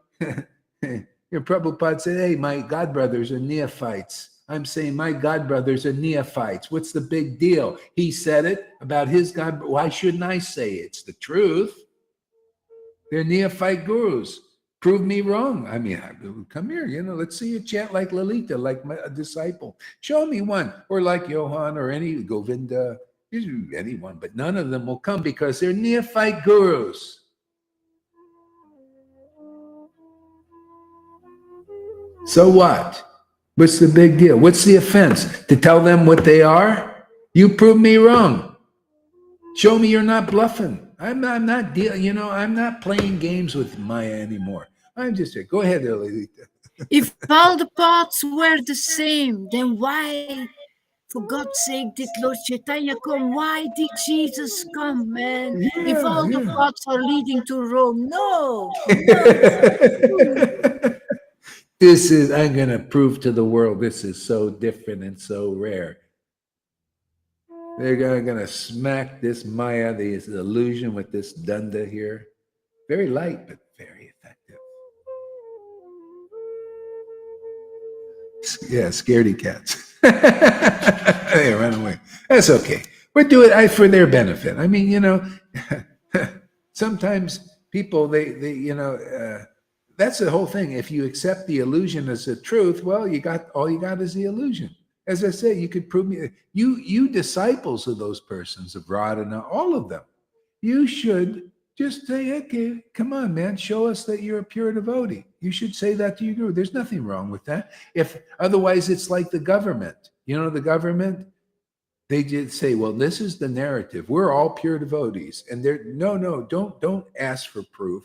Prabhupada said, hey, my godbrothers are neophytes. I'm saying my godbrothers are neophytes. What's the big deal? He said it about his God. Why shouldn't I say it? It's the truth? They're neophyte gurus. Prove me wrong. I mean, come here, let's see you chant like Lalita, like a disciple. Show me one. Or like Johan or any Govinda, anyone, but none of them will come because they're neophyte gurus. So what? What's the big deal? What's the offense? To tell them what they are? You prove me wrong. Show me you're not bluffing. I'm not playing games with Maya anymore. I'm just here. Go ahead, Lolita. If all the paths were the same, then why, for God's sake, did Lord Caitanya come? Why did Jesus come, man? If all the paths are leading to Rome, no. I'm going to prove to the world this is so different and so rare. They're going to smack this Maya, this illusion with this danda here. Very light, but very effective. Yeah, scaredy cats. They run away. That's okay. We're doing it for their benefit. I mean, sometimes people, that's the whole thing. If you accept the illusion as the truth, well, all you got is the illusion. As I say, you could prove me. You disciples of those persons, of Radhana, all of them, you should just say, okay, come on, man, show us that you're a pure devotee. You should say that to your guru. There's nothing wrong with that. If otherwise, it's like the government. The government, they just say, well, this is the narrative. We're all pure devotees. And don't ask for proof.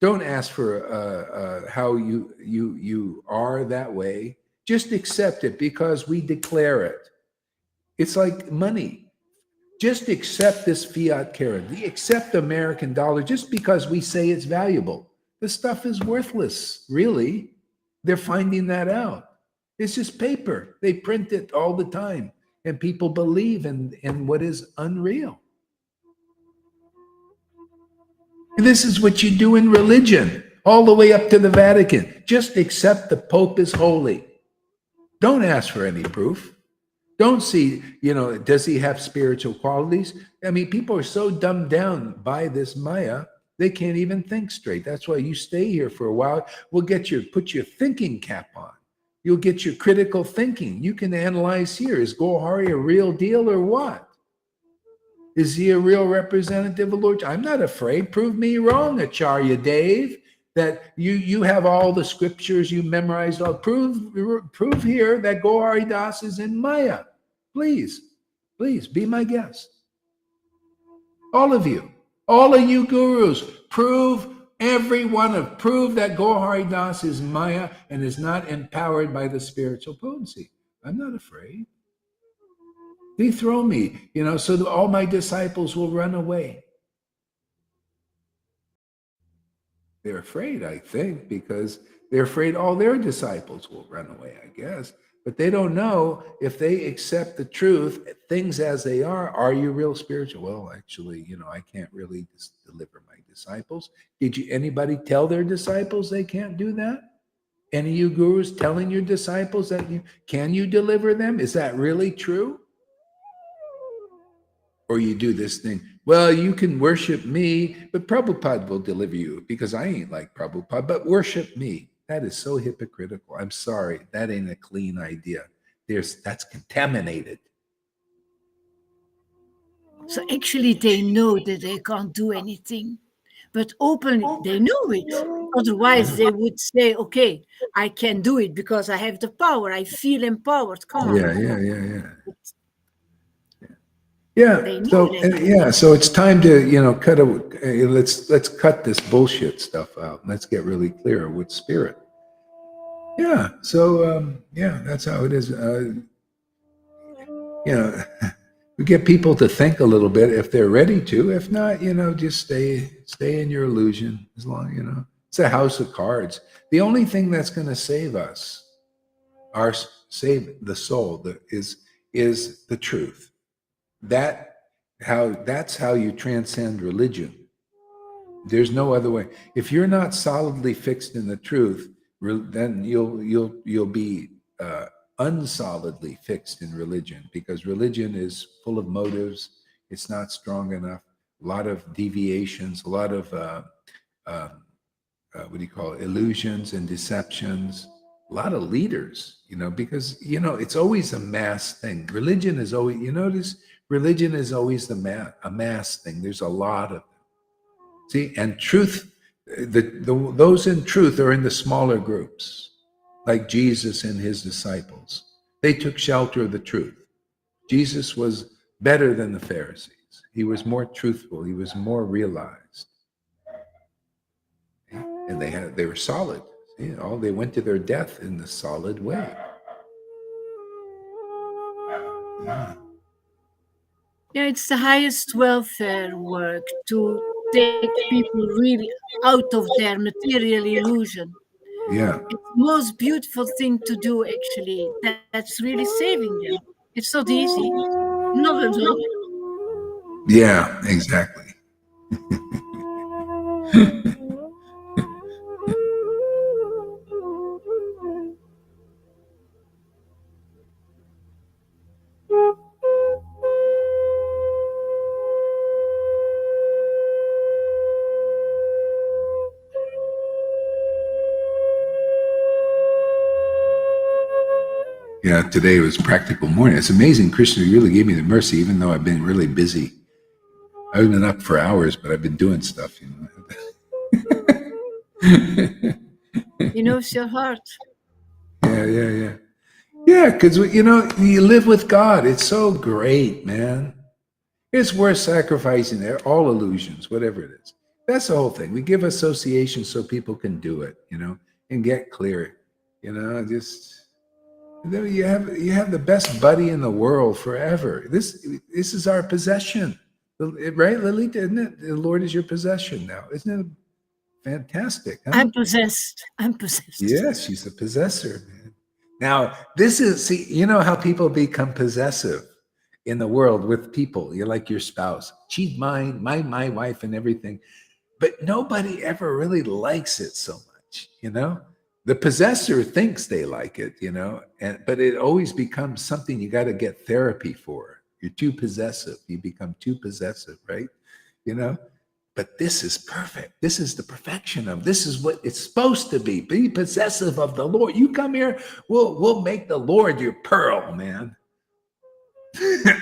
Don't ask for how you are that way. Just accept it because we declare it. It's like money. Just accept this fiat currency. Accept the American dollar just because we say it's valuable. The stuff is worthless, really. They're finding that out. It's just paper. They print it all the time. And people believe in what is unreal. And this is what you do in religion, all the way up to the Vatican. Just accept the Pope is holy. Don't ask for any proof. Don't see, does he have spiritual qualities? I mean, people are so dumbed down by this Maya, they can't even think straight. That's why you stay here for a while. We'll put your thinking cap on. You'll get your critical thinking. You can analyze here. Is Gohari a real deal or what? Is he a real representative of Lord? I'm not afraid. Prove me wrong, Acharya Dave, that you have all the scriptures you memorized. All prove here that Gohari Das is in Maya. Please be my guest. All of you gurus, prove that Gohari Das is Maya and is not empowered by the spiritual potency. I'm not afraid. Dethrone me, so that all my disciples will run away. They're afraid, I think, because they're afraid all their disciples will run away, I guess. But they don't know if they accept the truth, things as they are you real spiritual? Well, actually, I can't really deliver my disciples. Did anybody tell their disciples they can't do that? Any of you gurus telling your disciples that can you deliver them? Is that really true? Or you do this thing, well, you can worship me, but Prabhupada will deliver you because I ain't like Prabhupada, but worship me. That is so hypocritical. I'm sorry. That ain't a clean idea. That's contaminated. So actually they know that they can't do anything, but openly they know it. Otherwise they would say, okay, I can do it because I have the power. I feel empowered. Come on. Yeah. Yeah. They know So that. yeah. So it's time to let's cut this bullshit stuff out. Let's get really clear with spirit. Yeah. So yeah, that's how it is. You know, we get people to think a little bit if they're ready to. If not, just stay in your illusion as long. It's a house of cards. The only thing that's going to save us, save the soul, is the truth. That's how you transcend religion. There's no other way. If you're not solidly fixed in the truth, then you'll be unsolidly fixed in religion, because religion is full of motives. It's not strong enough. A lot of deviations. A lot of what do you call it? Illusions and deceptions. A lot of leaders. Because it's always a mass thing. Religion is always. You notice religion is always a mass thing. There's a lot of. See, and truth, those in truth are in the smaller groups, like Jesus and his disciples. They took shelter of the truth. Jesus was better than the Pharisees. He was more truthful. He was more realized. And they were solid. They went to their death in the solid way. Yeah. Yeah, it's the highest welfare work to take people really out of their material illusion. Yeah. It's the most beautiful thing to do, actually. That's really saving them. It's not easy. Not at all. Yeah, exactly. Yeah, today was practical morning. It's amazing, Krishna really gave me the mercy, even though I've been really busy. I've been up for hours, but I've been doing stuff, He knows your heart. Yeah. Yeah, because, you live with God. It's so great, man. It's worth sacrificing all illusions, whatever it is. That's the whole thing. We give associations so people can do it, and get clear. Just you have the best buddy in the world forever. This is our possession, right, Lilita? Isn't it? The Lord is your possession now. Isn't it fantastic? Huh? I'm possessed. Yes, she's a possessor, man. Now, see, you know how people become possessive in the world with people. You're like your spouse. She's mine, my wife, and everything. But nobody ever really likes it so much, The possessor thinks they like it, but it always becomes something you got to get therapy for. You're too possessive. You become too possessive, right? But this is perfect. This is the perfection of. This is what it's supposed to be. Be possessive of the Lord. You come here, we'll make the Lord your pearl, man.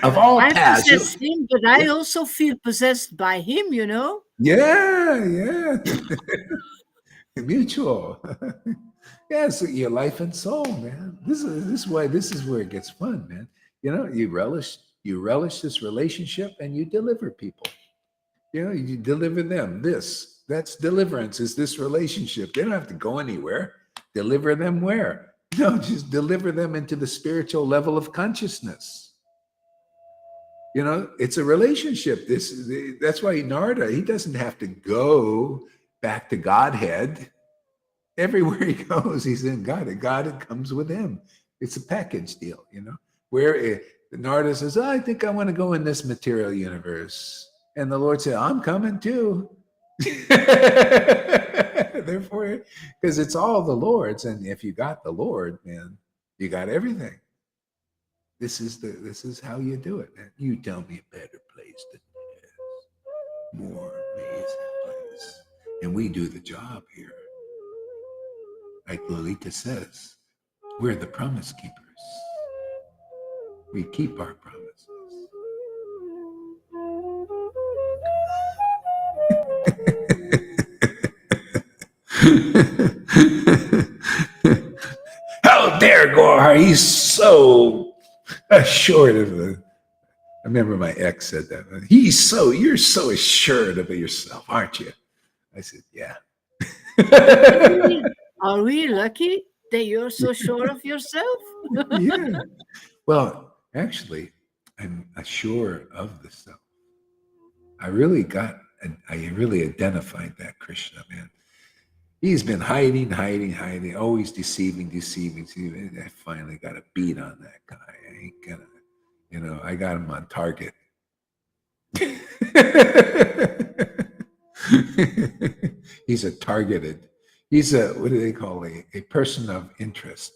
Of all I paths. possess him, but I also feel possessed by him, Yeah. Mutual. Yeah, so your life and soul, man. This is where it gets fun, man. You relish this relationship, and you deliver people. You deliver them. That's deliverance, is this relationship. They don't have to go anywhere. Deliver them where? No, just deliver them into the spiritual level of consciousness. It's a relationship. That's why Narada, he doesn't have to go back to Godhead. Everywhere he goes, he's in God. And God comes with him. It's a package deal, where Narada says, I think I want to go in this material universe. And the Lord said, I'm coming too. Therefore, because it's all the Lord's. And if you got the Lord, man, you got everything. This is how you do it, man. You tell me a better place than this. More amazing place. And we do the job here. Like Lolita says, we're the promise keepers. We keep our promises. How dare Gohar? He's so short of remember my ex said that. You're so assured of yourself, aren't you? I said, yeah. Are we lucky that you're so sure of yourself? Yeah. Well, actually, I'm assured of the self. I really identified that Krishna, man. He's been hiding, always deceiving. I finally got a beat on that guy. I ain't gonna, I got him on target. He's what do they call a person of interest.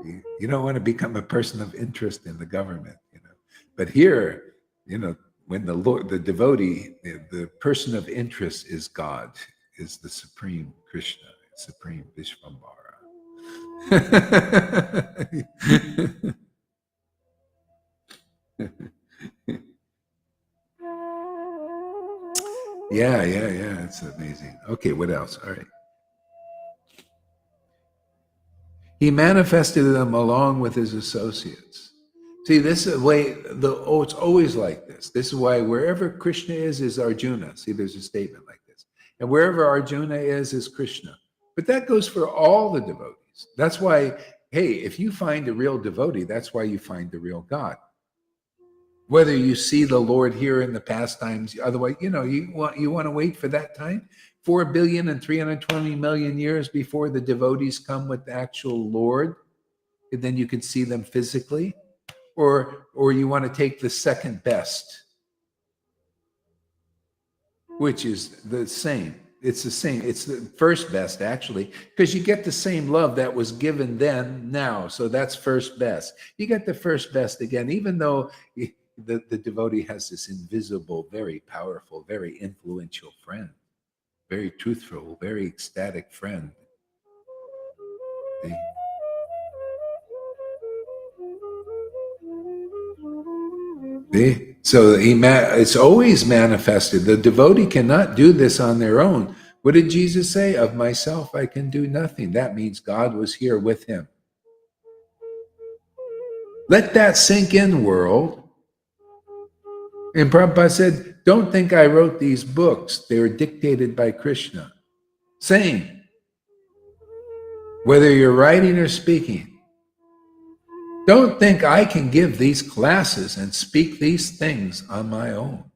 You don't want to become a person of interest in the government, But here, when the devotee, the person of interest is God, is the supreme Krishna, supreme Vishvambara. Yeah. It's amazing. Okay, what else? All right. He manifested them along with his associates. See, this is the way, it's always like this. This is why wherever Krishna is Arjuna. See, there's a statement like this. And wherever Arjuna is Krishna. But that goes for all the devotees. That's why, hey, if you find a real devotee, that's why you find the real God. Whether you see the Lord here in the pastimes, otherwise, you want to wait for that time, 4,320,000,000 years before the devotees come with the actual Lord, and then you can see them physically, or you want to take the second best, which is the same. It's the same. It's the first best, actually, because you get the same love that was given then, now. So that's first best. You get the first best again, even though the devotee has this invisible, very powerful, very influential friend, very truthful, very ecstatic friend. So it's always manifested. The devotee cannot do this on their own. What did Jesus say? Of myself, I can do nothing. That means God was here with him. Let that sink in, world. And Prabhupada said, don't think I wrote these books. They were dictated by Krishna. Same. Whether you're writing or speaking. Don't think I can give these classes and speak these things on my own.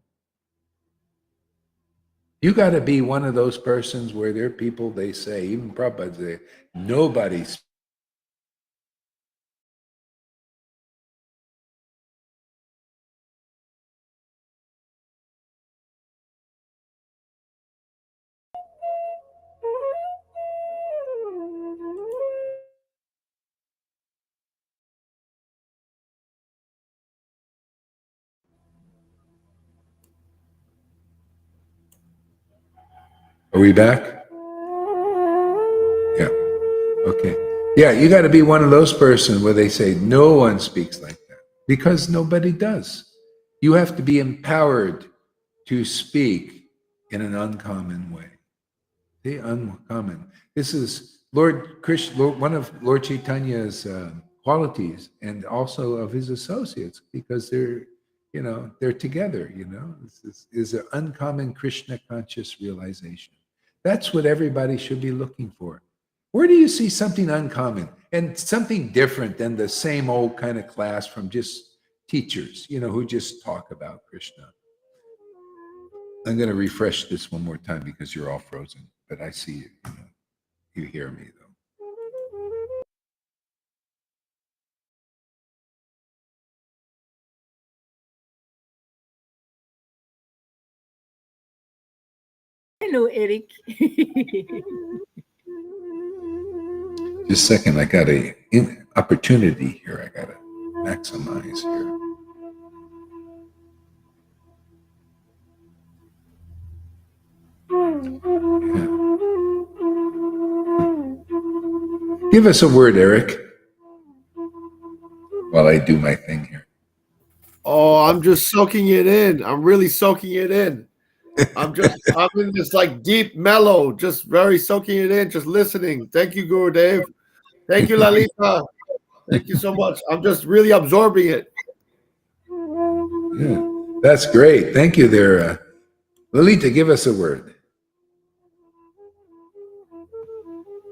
You got to be one of those persons where there are people, they say, even Prabhupada say, nobody's. Are we back? Yeah. Okay. Yeah, you got to be one of those persons where they say no one speaks like that, because nobody does. You have to be empowered to speak in an uncommon way. The uncommon. This is Lord Krishna, one of Lord Chaitanya's qualities, and also of his associates, because they're together. This is an uncommon Krishna conscious realization. That's what everybody should be looking for. Where do you see something uncommon and something different than the same old kind of class from just teachers, who just talk about Krishna? I'm going to refresh this one more time because you're all frozen, but I see you. You hear me, though. Hello, Eric. Just a second. I got an opportunity here. I got to maximize here. Yeah. Give us a word, Eric, while I do my thing here. Oh, I'm just soaking it in. I'm really soaking it in. I'm in this like deep mellow, just very soaking it in, just listening. Thank you, Guru Dave. Thank you, Lalita. Thank you so much. I'm just really absorbing it. Yeah, that's great. Thank you there. Lalita, give us a word.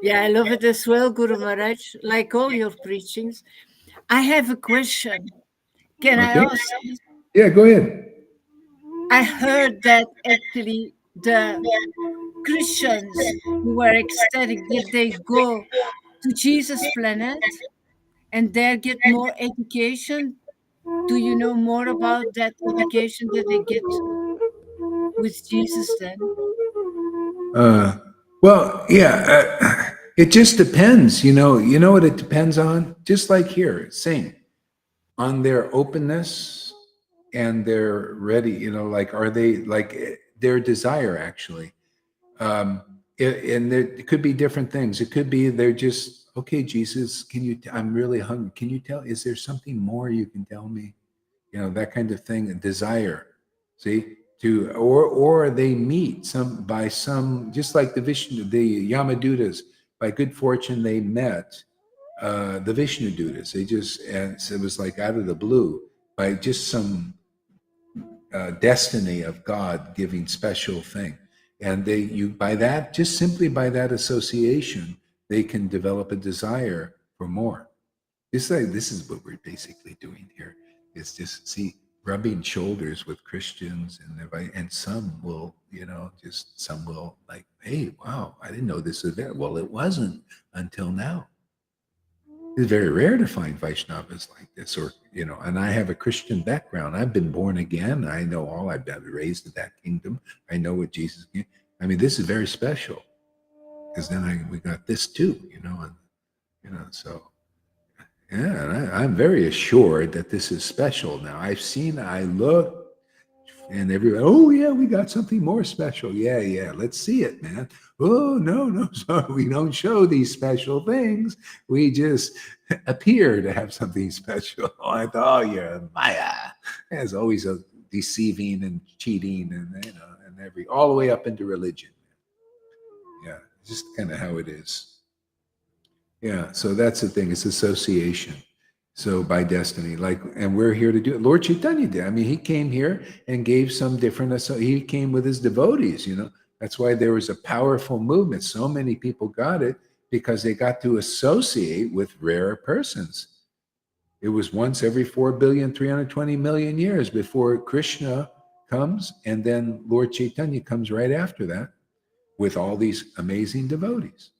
Yeah, I love it as well, Guru Maharaj, like all your preachings. I have a question. Can I Okay. ask? Yeah, go ahead. I heard that actually the Christians who were ecstatic, did they go to Jesus' planet and there get more education? Do you know more about that education that they get with Jesus then? Uh, well, yeah, it just depends. You know what it depends on? Just like here, same on their openness and their ready. Like are they like their desire actually? And there it could be different things. It could be they're just okay. Jesus, can you? I'm really hungry. Can you tell? Is there something more you can tell me? That kind of thing. A desire. See, or they meet some just like the Vishnu, the Yamadutas. By good fortune, they met the Vishnu Dutas. They just and it was like out of the blue by just some destiny of God giving special thing. And by that, just simply by that association, they can develop a desire for more. It's like this is what we're basically doing here. It's just rubbing shoulders with Christians, and some will, just some will like, hey, wow, I didn't know this was there. Well, it wasn't until now. It's very rare to find Vaishnavas like this, and I have a Christian background. I've been born again. I know all. I've been raised in that kingdom. I know what Jesus gave. I mean, this is very special because then we got this too, so yeah, and I'm very assured that this is special now. I look, and everybody, oh yeah, we got something more special. Yeah, let's see it, man. Oh no, sorry, we don't show these special things. We just appear to have something special. I thought, oh, you're Maya. There's always a deceiving and cheating, and all the way up into religion. Yeah, just kind of how it is. Yeah, so that's the thing. It's association. So by destiny, and we're here to do it. Lord Chaitanya did. I mean, he came here and gave some different. So he came with his devotees. That's why there was a powerful movement. So many people got it because they got to associate with rare persons. It was once every 4,320,000,000 years before Krishna comes, and then Lord Chaitanya comes right after that with all these amazing devotees.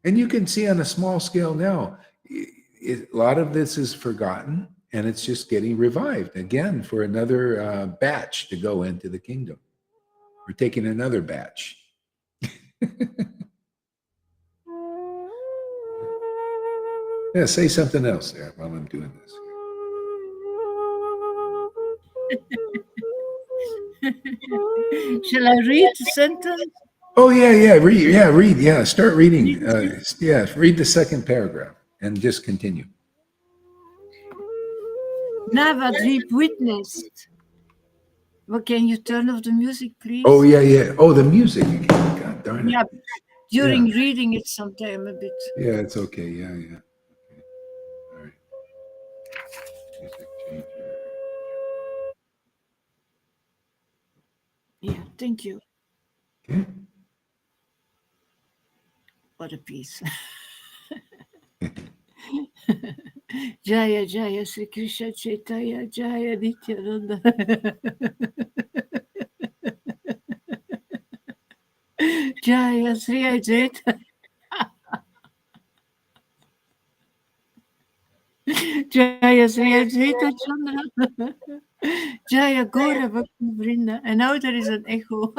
And you can see on a small scale now, a lot of this is forgotten and it's just getting revived again for another batch to go into the kingdom. We're taking another batch. Yeah, say something else there while I'm doing this. Shall I read the sentence? Oh yeah, read. Yeah, start reading. Read the second paragraph and just continue. Navadvip witnessed. Well, can you turn off the music, please? Oh yeah. Oh, the music. God darn it. Yeah, during reading it sometime a bit. Yeah, it's okay. Yeah. Okay. All right. Music changer. Yeah, thank you. Okay. What a piece. Jaya Jaya Sri Krishna Chaitanya Jaya Nityananda. Jaya Sri Ajita. Jaya Sri Ajita Chandra. Jaya Gora Bhakti Vrinda. And now there is an echo.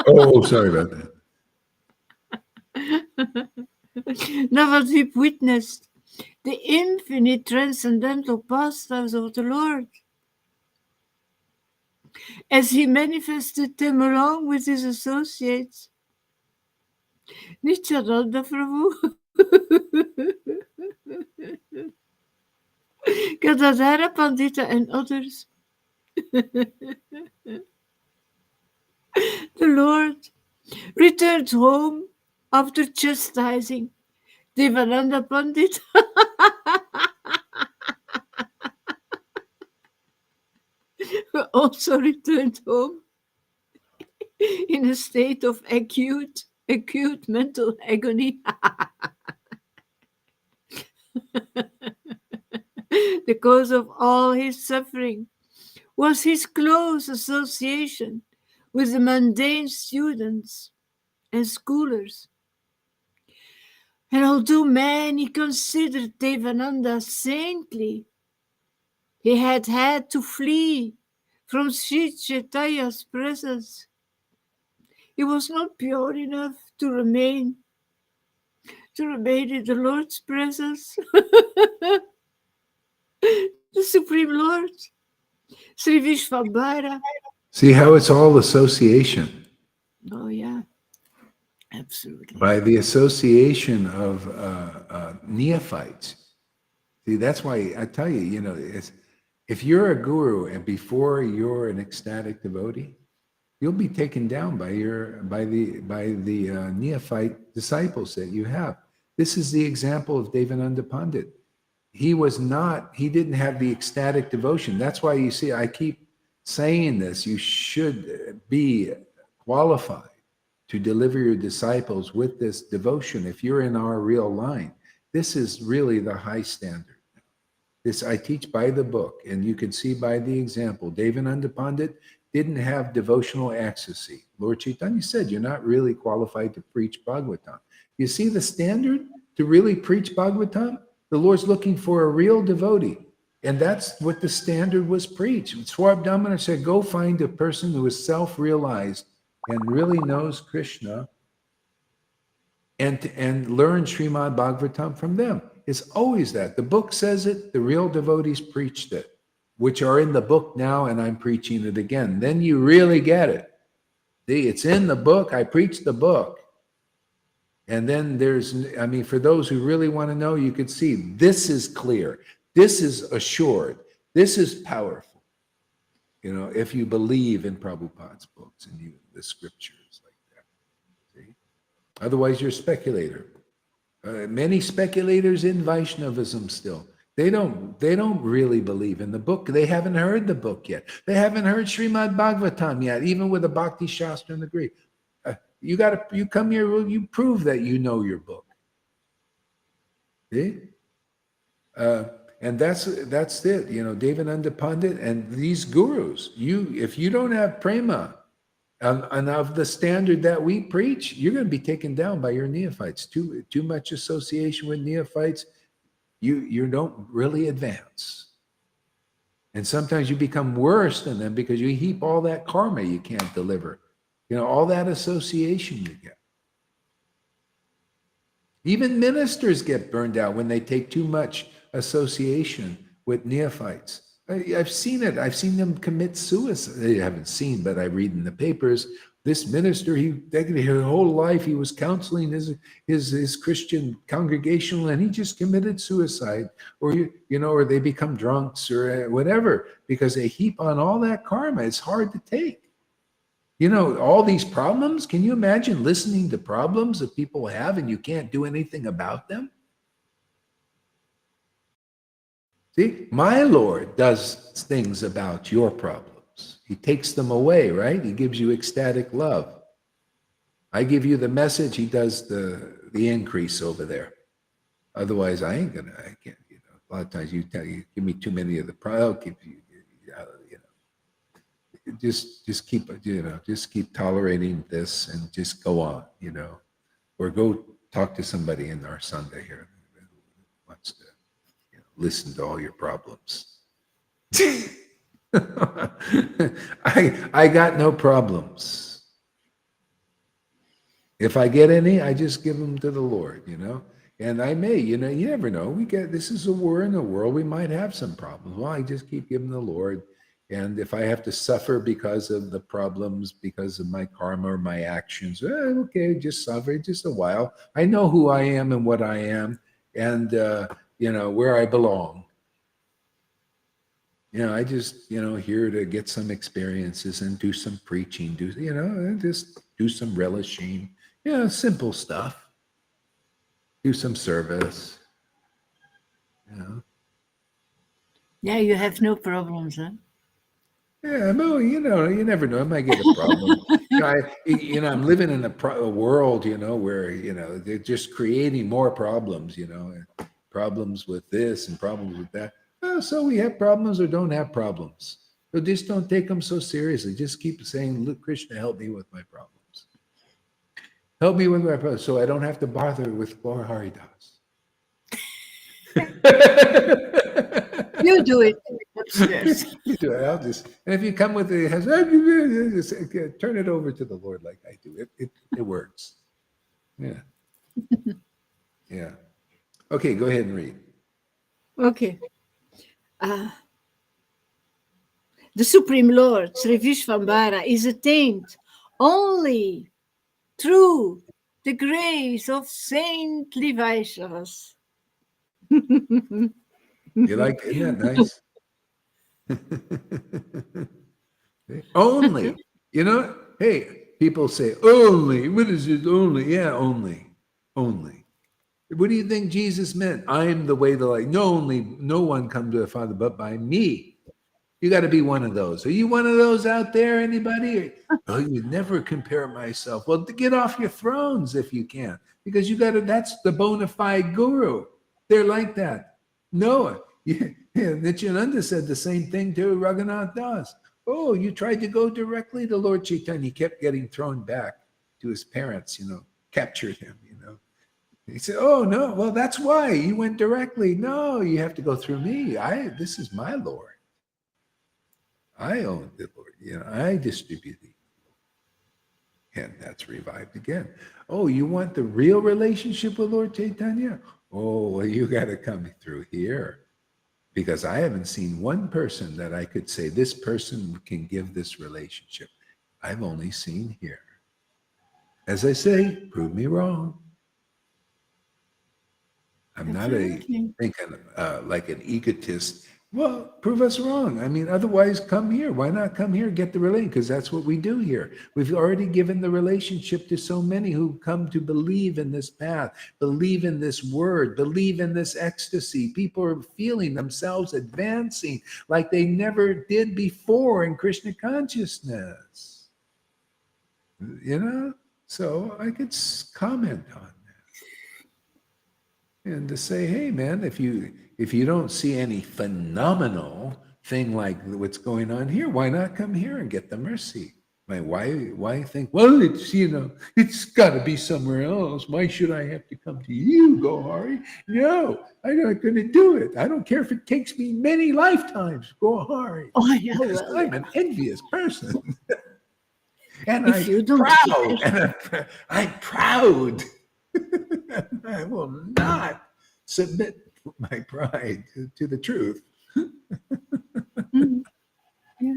Oh, sorry about that. Navadvip witnessed the infinite transcendental pastimes of the Lord as he manifested them along with his associates, Nityananda Prabhu, Gadadhara Pandita, and others. The Lord returned home after chastising Devananda Pandita also returned home in a state of acute mental agony. The cause of all his suffering was his close association with the mundane students and scholars. And although many considered Devananda saintly, he had to flee from Sri Chaitanya's presence. He was not pure enough to remain in the Lord's presence. The Supreme Lord, Sri Vishvambara. See how it's all association. Oh, yeah, absolutely. By the association of neophytes. See, that's why I tell you, you know, if you're a guru and before you're an ecstatic devotee, you'll be taken down by the neophyte disciples that you have. This is the example of Devananda Pandit. He didn't have the ecstatic devotion. That's why you see, I keep saying this, you should be qualified to deliver your disciples with this devotion. If you're in our real line, this is really the high standard. This I teach by the book, and you can see by the example. Devananda Pandit didn't have devotional ecstasy. Lord Caitanya said, you're not really qualified to preach Bhagavatam. You see the standard to really preach Bhagavatam? The Lord's looking for a real devotee. And that's what the standard was preached. Swabdhamana said, go find a person who is self-realized and really knows Krishna and learn Srimad Bhagavatam from them. It's always that. The book says it, the real devotees preached it, which are in the book now, and I'm preaching it again. Then you really get it. See, it's in the book. I preached the book. And then for those who really want to know, you could see this is clear. This is assured. This is powerful. You know, if you believe in Prabhupada's books and the scriptures like that. See? Otherwise, you're a speculator. Many speculators in Vaishnavism still. They don't really believe in the book. They haven't heard the book yet. They haven't heard Srimad Bhagavatam yet, even with the Bhakti Shastra and the Greek. You come here, you prove that you know your book. See? And that's it. You know, Devananda Pandit and these gurus. If you don't have prema and of the standard that we preach, you're going to be taken down by your neophytes. Too much association with neophytes, you don't really advance. And sometimes you become worse than them because you heap all that karma you can't deliver. You know, all that association you get. Even ministers get burned out when they take too much association with neophytes. I've seen it. I've seen them commit suicide. I haven't seen, but I read in the papers. This minister, his whole life he was counseling his Christian congregational, and he just committed suicide, or or they become drunks or whatever because they heap on all that karma. It's hard to take. You know, all these problems. Can you imagine listening to problems that people have and you can't do anything about them? See, my Lord does things about your problems. He takes them away, right? He gives you ecstatic love. I give you the message, he does the increase over there. Otherwise, I can't, a lot of times you give me too many of the problems, I'll give you, just keep tolerating this and just go on, or go talk to somebody in our Sunday here who wants to listen to all your problems. I got no problems. If I get any, I just give them to the Lord, and I may, you never know. We're in a world, we might have some problems. Well, I just keep giving the Lord. And if I have to suffer because of the problems, because of my karma or my actions, okay, just suffer just a while. I know who I am and what I am and, where I belong. I just, here to get some experiences and do some preaching, just do some relishing, simple stuff. Do some service, Yeah, you have no problems, huh? Yeah, no, you never know. I might get a problem. I'm living in a world, where they're just creating more problems. Problems with this and problems with that. Oh, so we have problems or don't have problems. So just don't take them so seriously. Just keep saying, "Look, Krishna, help me with my problems. Help me with my problems, so I don't have to bother with Gaur Haridas." You do it upstairs. You do it. And if you come with the turn it over to the Lord like I do. It works. Yeah. Yeah. Okay, go ahead and read. Okay. The Supreme Lord, Sri Vishvambara, is attained only through the grace of saintly Vaishnavas. You like, isn't that nice? Only. Hey, people say, only. What is it, only? Yeah, only. Only. What do you think Jesus meant? I am the way, the light. No one come to the Father but by me. You got to be one of those. Are you one of those out there, anybody? Oh, you never compare myself. Well, get off your thrones if you can, because that's the bona fide guru. They're like that. Noah. Nityananda said the same thing to Raghunath Das. Oh, you tried to go directly to Lord Caitanya. He kept getting thrown back to his parents, captured him, He said, oh, no, well, that's why you went directly. No, you have to go through me. This is my Lord. I own the Lord. I distribute it. And that's revived again. Oh, you want the real relationship with Lord Caitanya? Oh, well, you got to come through here. Because I haven't seen one person that I could say, this person can give this relationship. I've only seen here. As I say, prove me wrong. I'm not like an egotist. Well, prove us wrong. I mean, otherwise come here. Why not come here, get the relationship? Because that's what we do here. We've already given the relationship to so many who come to believe in this path, believe in this word, believe in this ecstasy. People are feeling themselves advancing like they never did before in Krishna consciousness. So I could comment on that. And to say, hey, man, if you don't see any phenomenal thing like what's going on here, why not come here and get the mercy? Why think, well, it's got to be somewhere else. Why should I have to come to you, Gohari? No, I'm not going to do it. I don't care if it takes me many lifetimes, Gohari. Oh, yeah, because well, I'm an envious person. And I'm proud. I will not submit my pride to the truth. Yeah.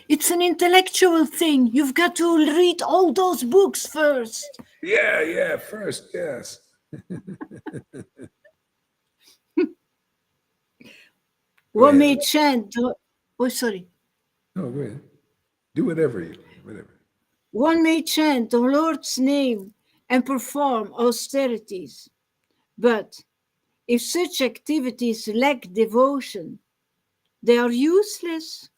It's an intellectual thing. You've got to read all those books first. Yeah, first, yes. One may chant. Oh, sorry. No, go ahead. Do whatever. One may chant the Lord's name and perform austerities. But if such activities lack devotion, they are useless.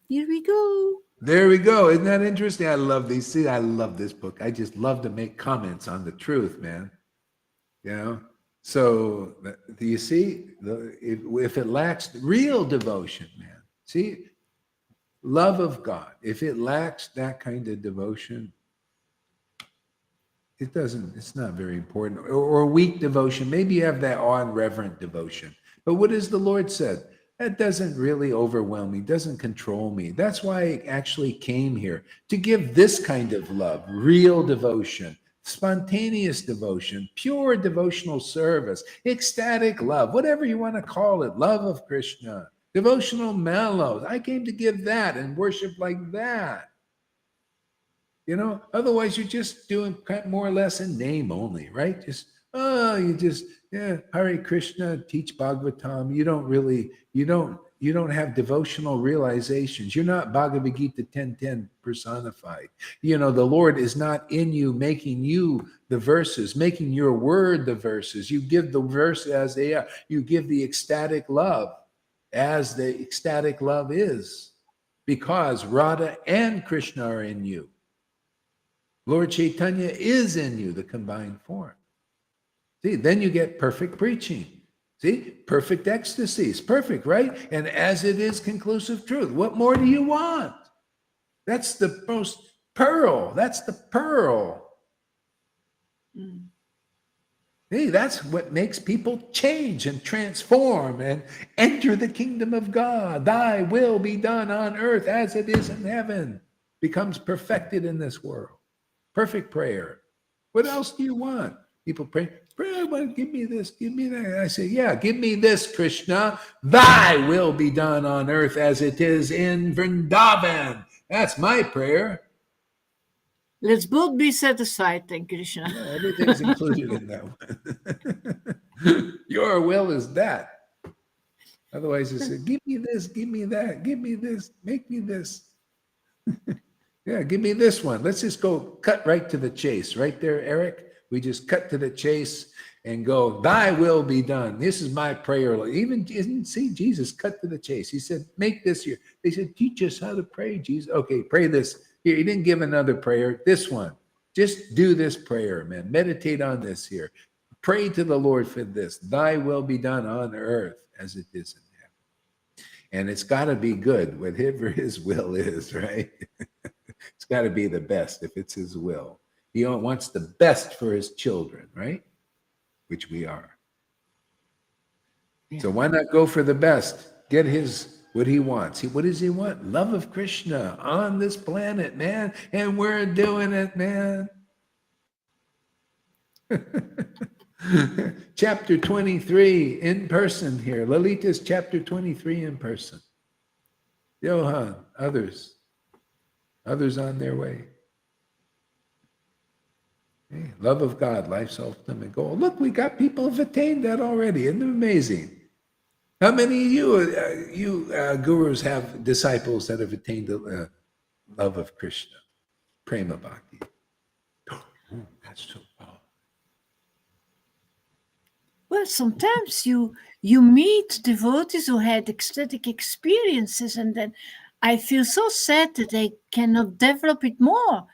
Here we go. There we go. Isn't that interesting? I love these. See, I love this book. I just love to make comments on the truth, man. So do you see? If it lacks real devotion, man. See, love of God. If it lacks that kind of devotion, it's not very important. Or weak devotion. Maybe you have that awe and reverent devotion. But what has the Lord said? That doesn't really overwhelm me, doesn't control me. That's why I actually came here, to give this kind of love, real devotion, spontaneous devotion, pure devotional service, ecstatic love, whatever you want to call it, love of Krishna, devotional mellows. I came to give that and worship like that. Otherwise you're just doing more or less in name only, right? Hare Krishna, teach Bhagavatam. You don't have devotional realizations. You're not Bhagavad Gita 10:10 personified. The Lord is not in you, making you the verses, making your word the verses. You give the verse as they are. You give the ecstatic love as the ecstatic love is. because Radha and Krishna are in you. Lord Caitanya is in you, the combined form. See, then you get perfect preaching. See, perfect ecstasy. It's perfect, right? And as it is conclusive truth. What more do you want? That's the most pearl. That's the pearl. See, that's what makes people change and transform and enter the kingdom of God. Thy will be done on earth as it is in heaven. Becomes perfected in this world. Perfect prayer. What else do you want? People pray, give me this, give me that. I say, yeah, give me this, Krishna. Thy will be done on earth as it is in Vrindavan. That's my prayer. Let's both be satisfied, thank Krishna. Yeah, everything's included in that one. Your will is that. Otherwise, it says, give me this, give me that, give me this, make me this. Yeah, give me this one. Let's just go cut right to the chase. Right there, Eric. We just cut to the chase and go, thy will be done. This is my prayer. Even see, Jesus cut to the chase. He said, make this here. They said, teach us how to pray, Jesus. Okay, pray this. Here, he didn't give another prayer. This one. Just do this prayer, man. Meditate on this here. Pray to the Lord for this. Thy will be done on earth as it is in heaven. And it's got to be good, whatever his will is, right? It's got to be the best if it's his will. He wants the best for his children, right? Which we are. Yeah. So why not go for the best? Get what he wants. What does he want? Love of Krishna on this planet, man. And we're doing it, man. Chapter 23 in person here. Lalita's chapter 23 in person. Johan, others on their way. Okay. Love of God, life's ultimate goal. Look, we got people who've attained that already. Isn't it amazing? How many of you gurus have disciples that have attained the love of Krishna? Prema Bhakti. Oh, that's so powerful. Well, sometimes you meet devotees who had ecstatic experiences, and then I feel so sad that they cannot develop it more.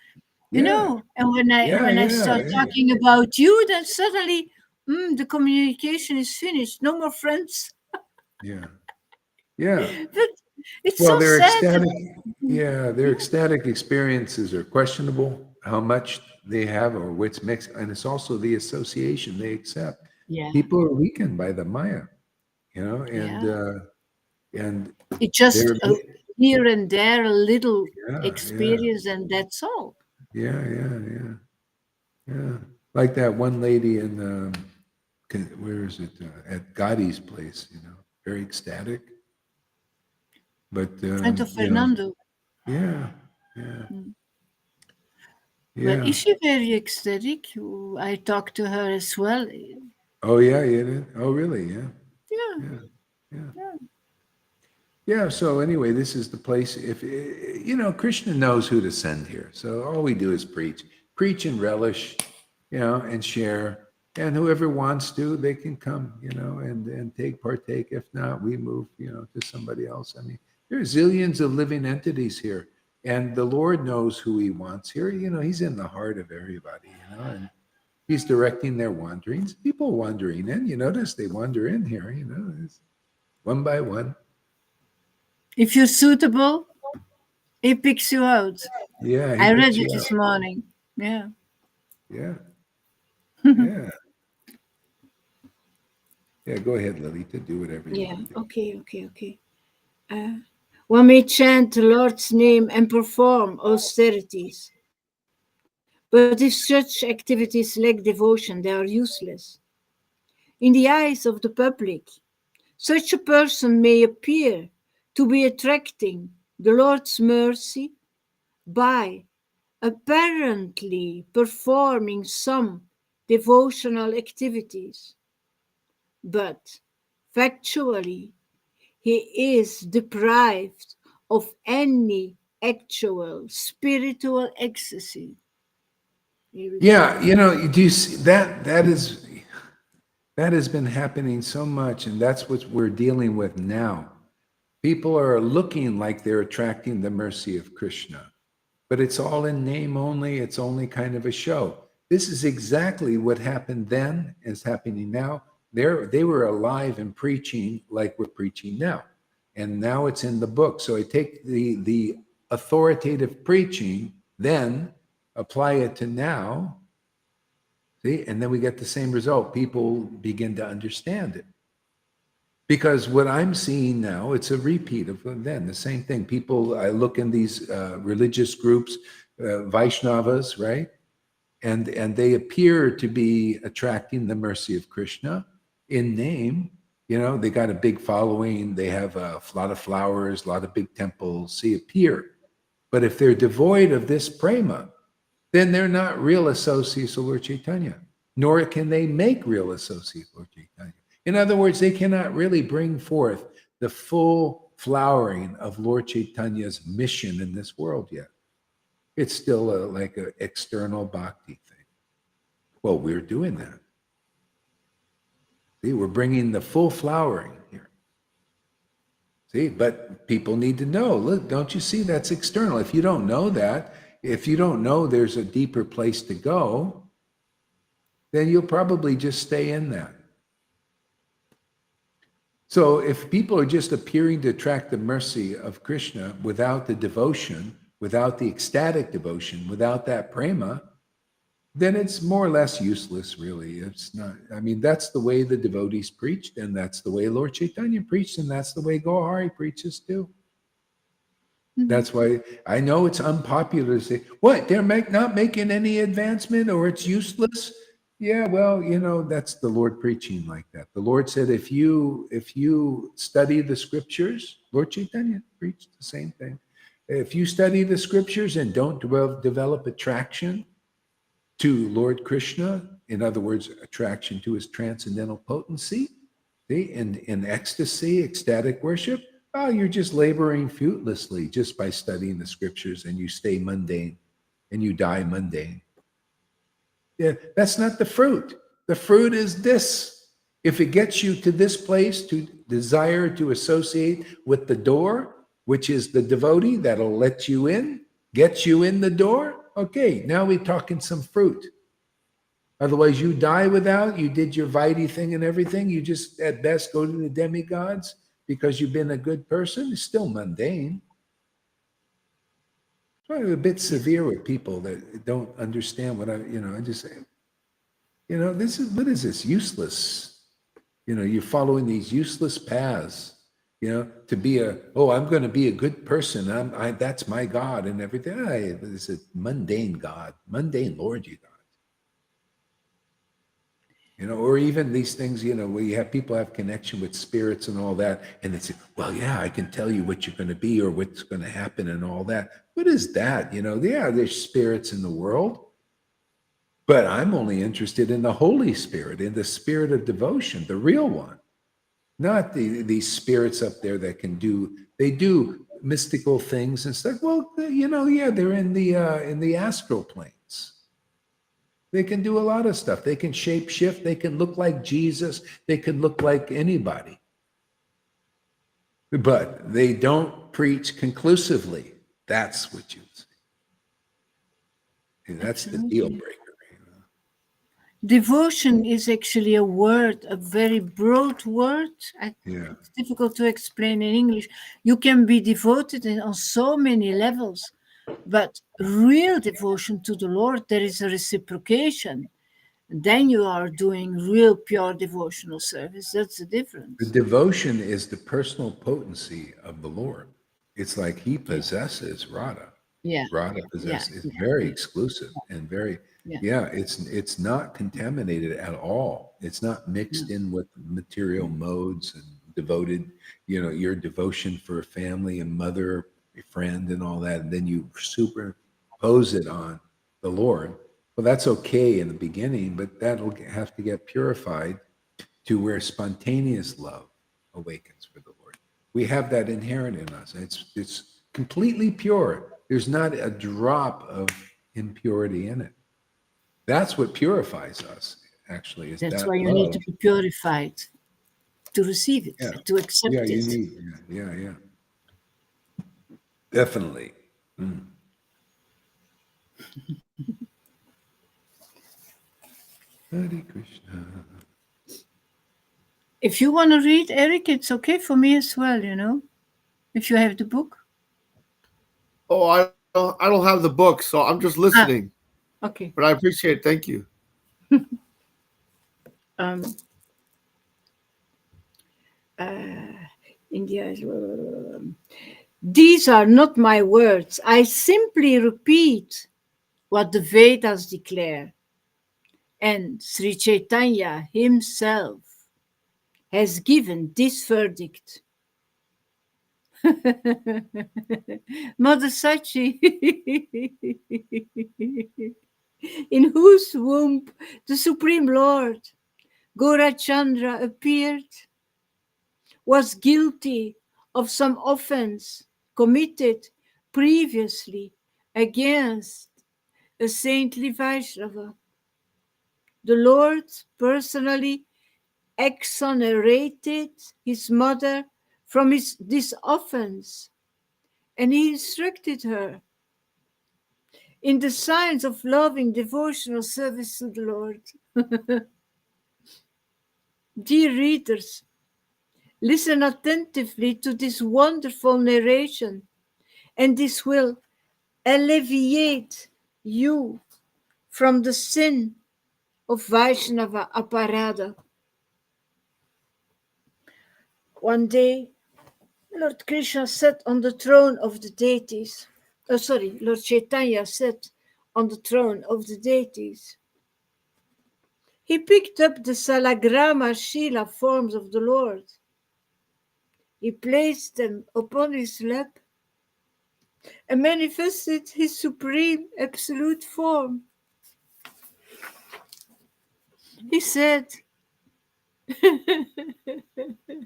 You know, and when I start talking about you, then suddenly the communication is finished. No more friends. Yeah. But it's Well, so their sad. ecstatic, their ecstatic experiences are questionable. How much they have or what's mixed, and it's also the association they accept. Yeah. People are weakened by the Maya, and it just here and there a little experience, and that's all. Yeah. Like that one lady in where is it? At Gaudi's place, very ecstatic. But Friend of Fernando. Yeah. But is she very ecstatic? I talked to her as well. Oh yeah. Oh really? Yeah. Yeah, so anyway, this is the place. If Krishna knows who to send here, so all we do is preach and relish, and share. And whoever wants to, they can come, and partake. If not, we move, to somebody else. I mean, there's zillions of living entities here, and the Lord knows who He wants here. He's in the heart of everybody, and He's directing their wanderings. People wandering in, you notice they wander in here, one by one. If you're suitable, he picks you out. Yeah. I read it this morning. Yeah. Yeah. Yeah, go ahead, Lalita. Do whatever you want to do. Okay. One may chant the Lord's name and perform austerities. But if such activities lack devotion, they are useless. In the eyes of the public, such a person may appear to be attracting the Lord's mercy by apparently performing some devotional activities. But factually, he is deprived of any actual spiritual ecstasy. Yeah, do you see that has been happening so much, and that's what we're dealing with now. People are looking like they're attracting the mercy of Krishna, but it's all in name only. It's only kind of a show. This is exactly what happened then, is happening now. They were alive and preaching like we're preaching now. And now it's in the book. So I take the authoritative preaching, then apply it to now. See, and then we get the same result. People begin to understand it. Because what I'm seeing now, it's a repeat of then, the same thing. People, I look in these religious groups, Vaishnavas, right? And they appear to be attracting the mercy of Krishna in name. You know, they got a big following. They have a lot of flowers, a lot of big temples, see, appear. But if they're devoid of this prema, then they're not real associates of Lord Caitanya, nor can they make real associates of Lord Caitanya. In other words, they cannot really bring forth the full flowering of Lord Chaitanya's mission in this world yet. It's still like an external bhakti thing. Well, we're doing that. See, we're bringing the full flowering here. See, but people need to know, look, don't you see that's external? If you don't know that, if you don't know there's a deeper place to go, then you'll probably just stay in that. So if people are just appearing to attract the mercy of Krishna without the devotion, without the ecstatic devotion, without that prema, then it's more or less useless, really. It's not, I mean, that's the way the devotees preached, and that's the way Lord Caitanya preached, and that's the way Gohari preaches too. That's why I know it's unpopular to say, what, they're not making any advancement, or it's useless? Yeah, well, you know, that's the Lord preaching like that. The Lord said, if you study the scriptures, Lord Caitanya preached the same thing. If you study the scriptures and don't develop attraction to Lord Krishna, in other words, attraction to his transcendental potency, see, in ecstasy, ecstatic worship, oh, you're just laboring fruitlessly just by studying the scriptures, and you stay mundane and you die mundane. Yeah, that's not the fruit. The fruit is this. If it gets you to this place to desire to associate with the door, which is the devotee that'll let you in, get you in the door, okay, now we're talking some fruit. Otherwise, you die without, you did your Vaidhi thing and everything, you just at best go to the demigods because you've been a good person. It's still mundane. I'm a bit severe with people that don't understand what I just say, what is this? Useless. You're following these useless paths, to be I'm going to be a good person. That's my God and everything. It's a mundane God, mundane Lord you got. Or even these things, where you have people have connection with spirits and all that. And they say, well, yeah, I can tell you what you're going to be or what's going to happen and all that. What is that? Yeah, there's spirits in the world, but I'm only interested in the Holy Spirit, in the spirit of devotion, the real one, not these spirits up there that they do mystical things and stuff. Well, yeah, they're in the astral planes. They can do a lot of stuff. They can shape shift. They can look like Jesus. They can look like anybody. But they don't preach conclusively. That's what you see. And that's the deal breaker. Devotion is actually a word, a very broad word. It's difficult to explain in English. You can be devoted on so many levels. But real devotion to the Lord, there is a reciprocation. Then you are doing real pure devotional service. That's the difference. The devotion is the personal potency of the Lord. It's like he possesses Radha. Yeah. Radha possesses. It's very exclusive and very, it's not contaminated at all. It's not mixed in with material modes and devoted, your devotion for a family and mother, a friend and all that, and then you superimpose it on the Lord. Well, that's okay in the beginning, but that'll have to get purified to where spontaneous love awakens for the Lord. We have that inherent in us. It's completely pure. There's not a drop of impurity in it. That's what purifies us, actually. That's why you need to be purified to receive it, to accept it. Yeah. Definitely. Mm. Hare Krishna. If you want to read, Eric, it's okay for me as well, if you have the book. Oh, I don't have the book, so I'm just listening. Okay. But I appreciate it. Thank you. India. These are not my words. I simply repeat what the Vedas declare. And Sri Caitanya himself has given this verdict. Mother Sachi, in whose womb the Supreme Lord Gaurachandra appeared, was guilty of some offense committed previously against a saintly Vaishnava. The Lord personally exonerated his mother from this offense, and he instructed her in the signs of loving devotional service to the Lord. Dear readers, listen attentively to this wonderful narration, and this will alleviate you from the sin of Vaishnava aparada. One day, Lord Krishna sat on the throne of the deities. Lord Caitanya sat on the throne of the deities. He picked up the Salagrama Shila forms of the Lord. He placed them upon his lap and manifested his supreme absolute form. He said,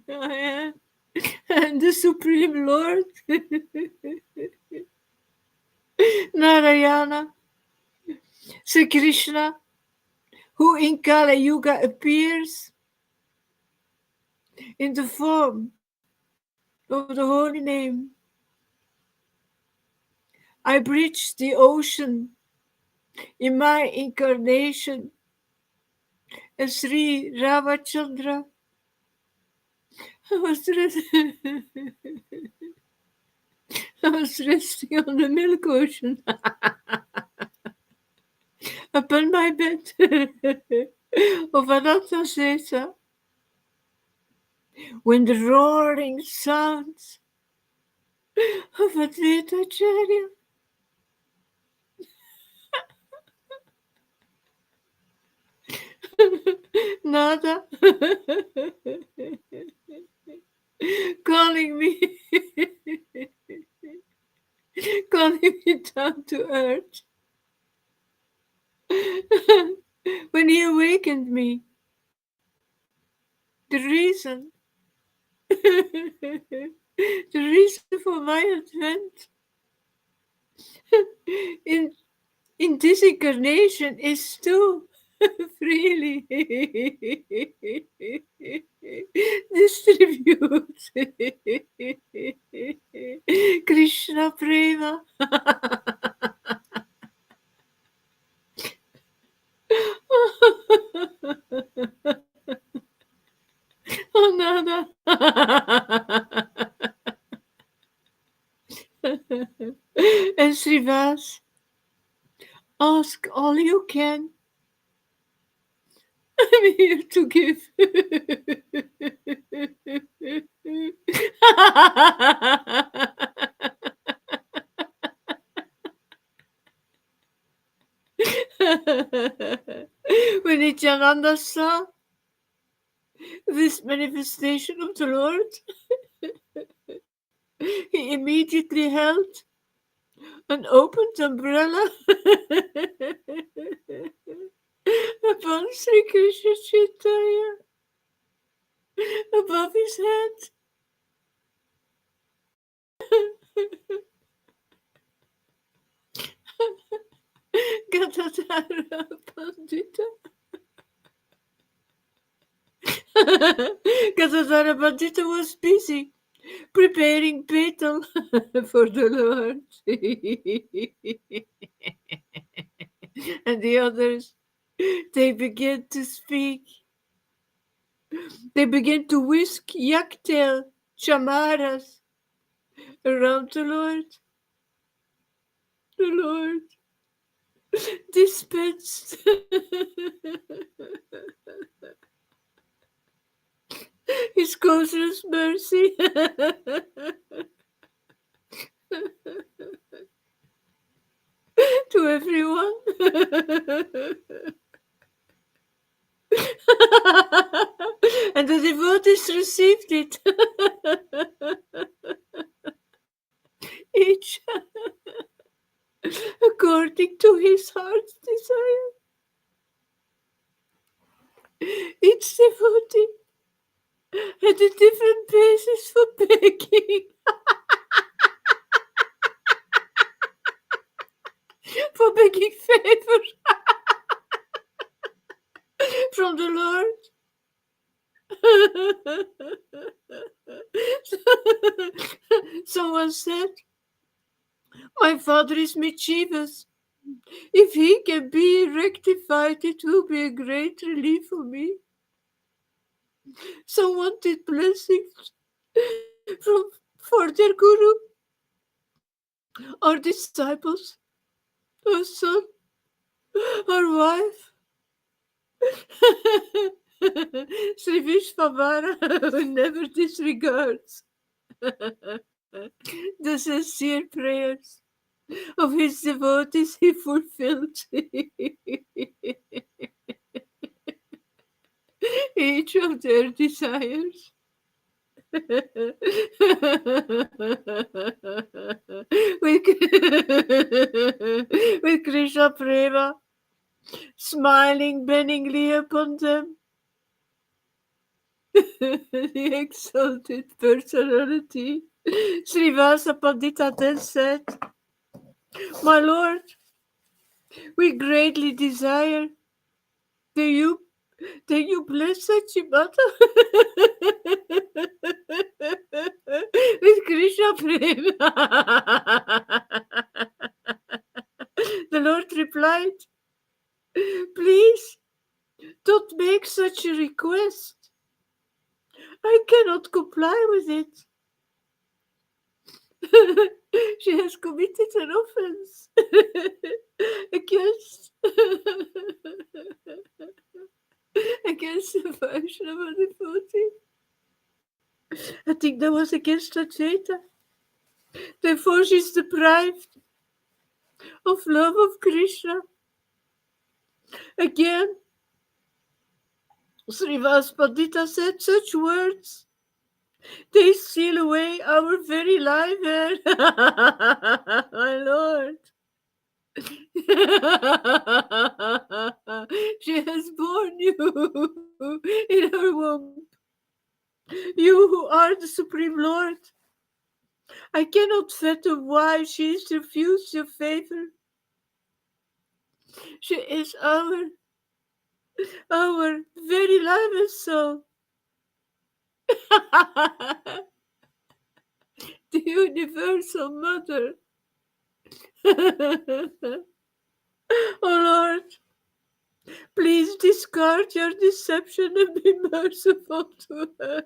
I am the Supreme Lord, Narayana, Sri Krishna, who in Kali Yuga appears in the form of the holy name. I bridged the ocean in my incarnation as Sri Ramachandra. I was resting on the milk ocean upon my bed of Anathasesa when the roaring sounds of Advaita Acharya Nada calling me down to earth. When he awakened me, the reason for my advent in this incarnation is to freely distribute Krishna Prema. Oh, Nana. And Srivas, ask all you can. I'm here to give. When Nityananda saw this manifestation of the Lord, he immediately held an opened umbrella upon Sri Krishna Chaitanya above his head. Gadadhara Pandita. Gadadhara Pandita was busy preparing petal for the Lord. And the others, they begin to speak. They begin to whisk yaktail chamaras around the Lord. The Lord dispensed His causeless mercy to everyone. And the devotees received it. Each according to his heart's desire. Each devotee had a different basis for begging. For begging favor from the Lord. Someone said, my father is mischievous. If he can be rectified, it will be a great relief for me. Some wanted blessings for their guru or disciples, or son, or wife. Sri Vishwavara never disregards the sincere prayers of his devotees. He fulfilled each of their desires. With Krishna Prema smiling benignly upon them, the exalted personality, Srivasa Pandita then said, my Lord, we greatly desire that you bless Sachimata with Krishna Prema. The Lord replied, please don't make such a request. I cannot comply with it. She has committed an offense against the Vaishnava devotee. I think that was against Advaita. Therefore, she is deprived of love of Krishna. Again, Srivas Pandita said such words. They steal away our very life, my Lord. She has borne you in her womb. You who are the Supreme Lord. I cannot fathom why she is refused your favor. She is our very life and soul. The universal mother. Oh Lord, please discard your deception and be merciful to her.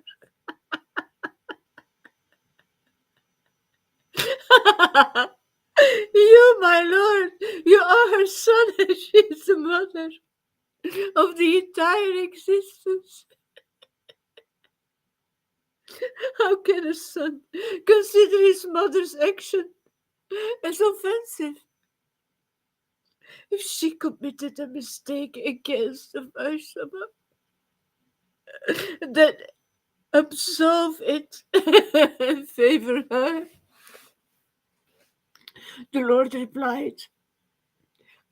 You, my Lord, you are her son and she is the mother of the entire existence. How can a son consider his mother's action as offensive? If she committed a mistake against the Vaishnava, then absolve it and favor her. The Lord replied,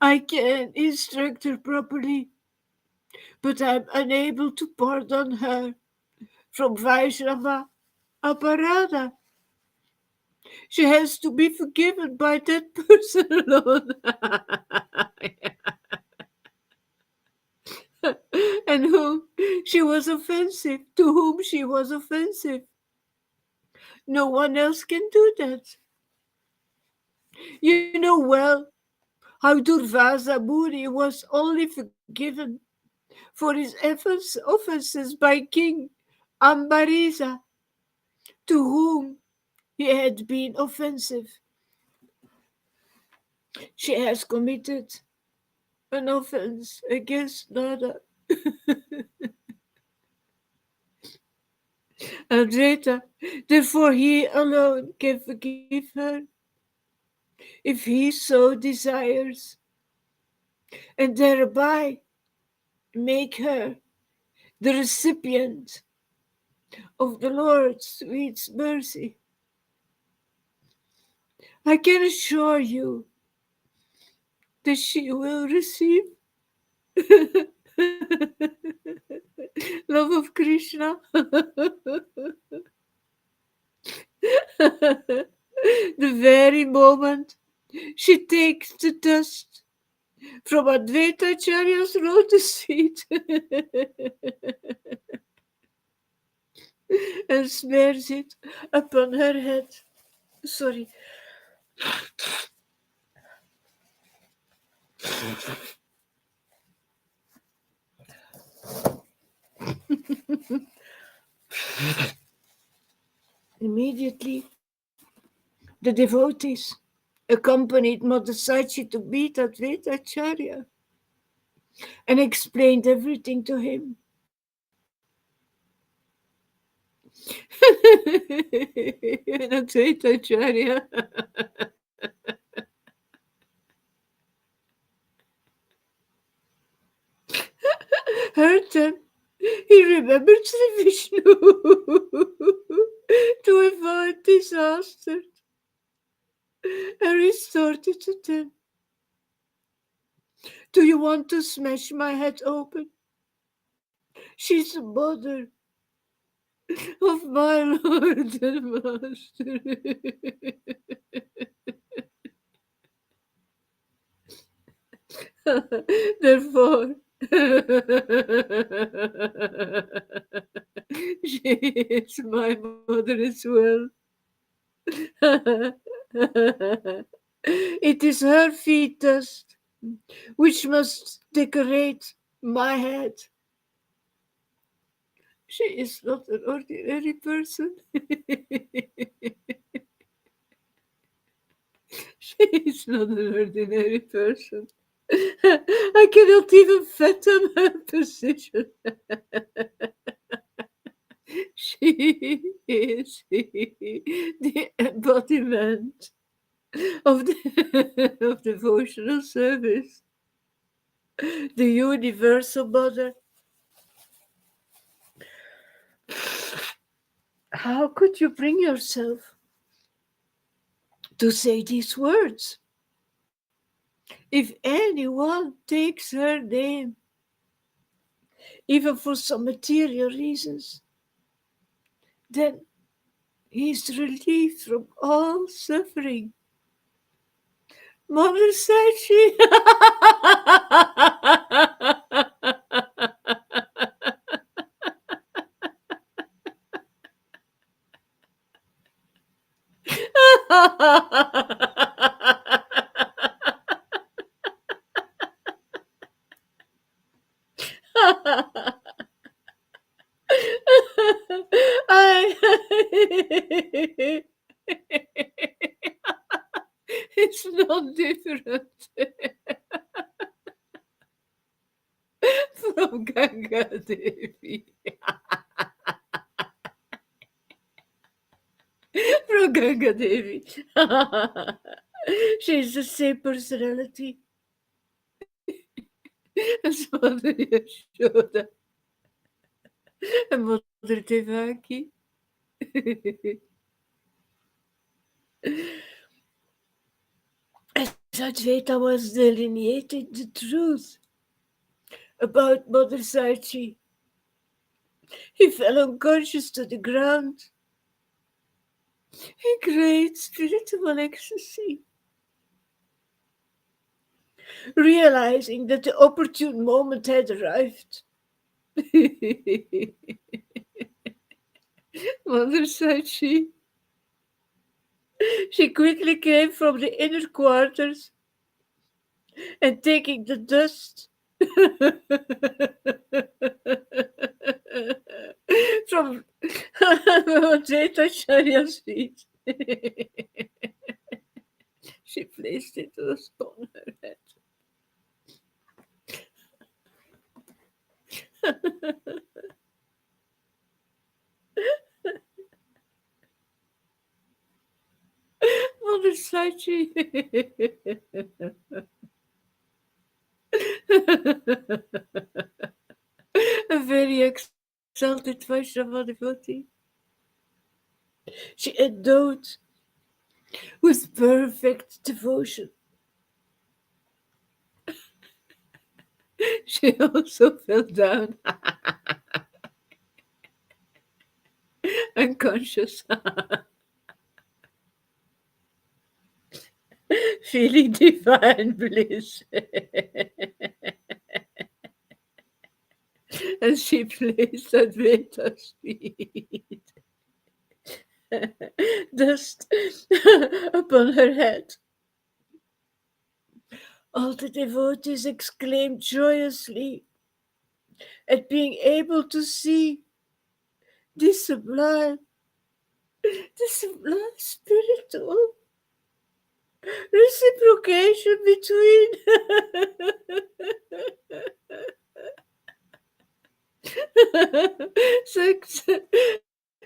I can instruct her properly, but I'm unable to pardon her from Vaishnava Aparada. She has to be forgiven by that person alone. And to whom she was offensive. No one else can do that. You know well how Durvasa Muni was only forgiven for his offenses by King Ambariza, to whom he had been offensive. She has committed an offense against Nada. Advaita, therefore he alone can forgive her if he so desires, and thereby make her the recipient of the Lord's sweet mercy. I can assure you that she will receive love of Krishna. The very moment she takes the dust from Advaita Acharya's lotus feet and smears it upon her head. Sorry. Immediately, the devotees accompanied Mother Sachi to meet Advaita Acharya and explained everything to him. And Advaita Acharya heard them. He remembered Sri Vishnu to avoid disaster and resorted to them. Do you want to smash my head open? She's the mother of my Lord and Master. Therefore, she is my mother as well. It is her feet dust which must decorate my head. She is not an ordinary person. She is not an ordinary person. I cannot even fathom her position. She is the embodiment of devotional service, the universal mother. How could you bring yourself to say these words? If anyone takes her name, even for some material reasons, then he is relieved from all suffering. Mother Sachi. It's not different from Ganga Devi. From Ganga Devi. She's the same personality as Mother Yashoda and Mother Devaki. As Advaita was delineating the truth about Mother Sachi, he fell unconscious to the ground in great spiritual ecstasy, realizing that the opportune moment had arrived. Mother Sachi She quickly came from the inner quarters and taking the dust from Caitanya feet. She placed it upon her head. Mother Sachi. A very exalted Vaishnava devotee. She endowed with perfect devotion. She also fell down unconscious, feeling divine bliss. And she placed Advaita's feet, dust upon her head. All the devotees exclaimed joyously at being able to see this sublime spiritual reciprocation between sex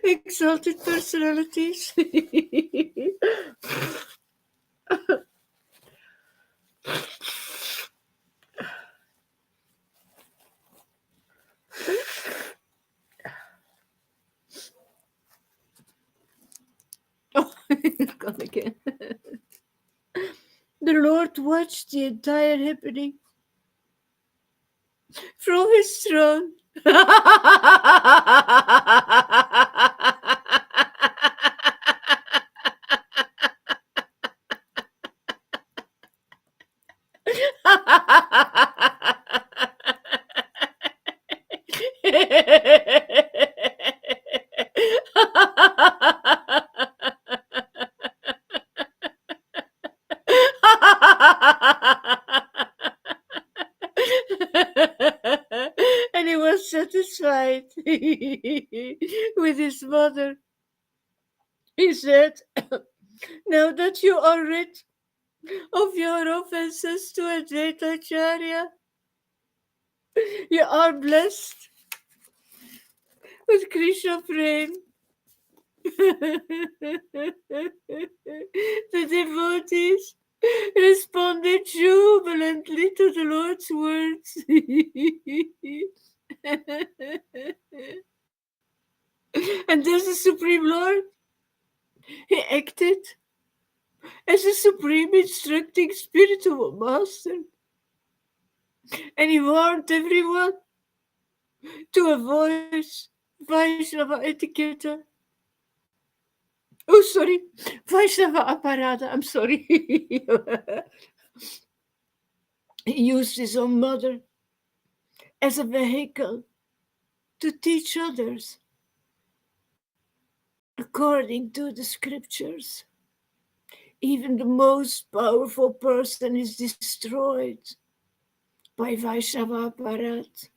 exalted personalities. Oh, it's gone again. The Lord watched the entire happening from his throne. And he was satisfied with his mother. He said, now that you are rid of your offenses to Advaita Acharya, you are blessed with Krishna Prem. The devotees responded jubilantly to the Lord's words. And as the Supreme Lord, he acted as a supreme instructing spiritual master. And he warned everyone to avoid Vaishnava etiquette. Oh, sorry, Vaishnava aparada. I'm sorry. He used his own mother as a vehicle to teach others according to the scriptures. Even the most powerful person is destroyed by Vaishnava aparat.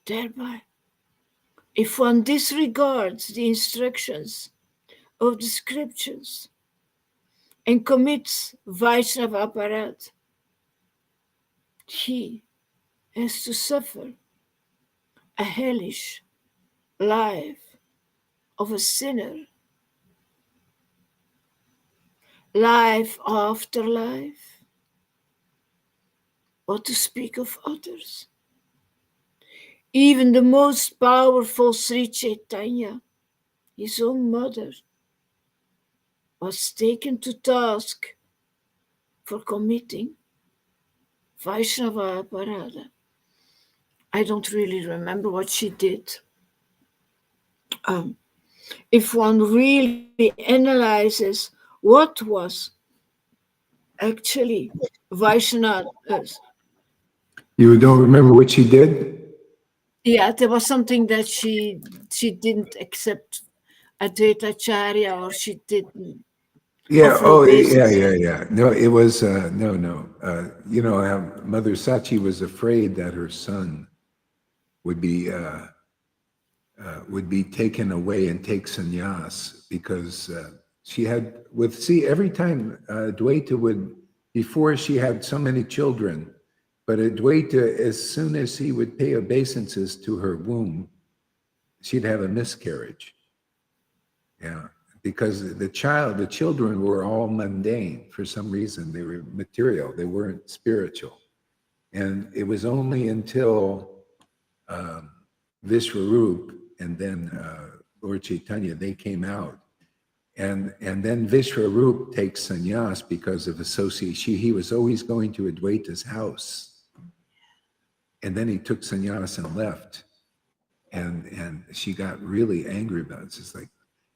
Thereby, if one disregards the instructions of the scriptures and commits Vaishnava aparat, he has to suffer a hellish life of a sinner, life after life, what to speak of others. Even the most powerful Sri Caitanya, his own mother, was taken to task for committing Vaishnava aparada. I don't really remember what she did. If one really analyzes what was actually Vaishnava, You don't remember what she did? yeah, there was something that she didn't accept Advaita Acharya, or she didn't Yeah. offer Oh, yeah, obeisance. yeah, yeah. No, it was no. Mother Sachi was afraid that her son would be taken away and take sannyas because she had every time Dwaita would, before she had so many children, but Dwaita, as soon as he would pay obeisances to her womb, she'd have a miscarriage. Yeah, because the children were all mundane for some reason. They were material, they weren't spiritual. And it was only until Vishwarup and then Lord Caitanya, they came out. And then Vishwarup takes sannyas because of association. He was always going to Advaita's house. And then he took sannyas and left. And she got really angry about it. It's like,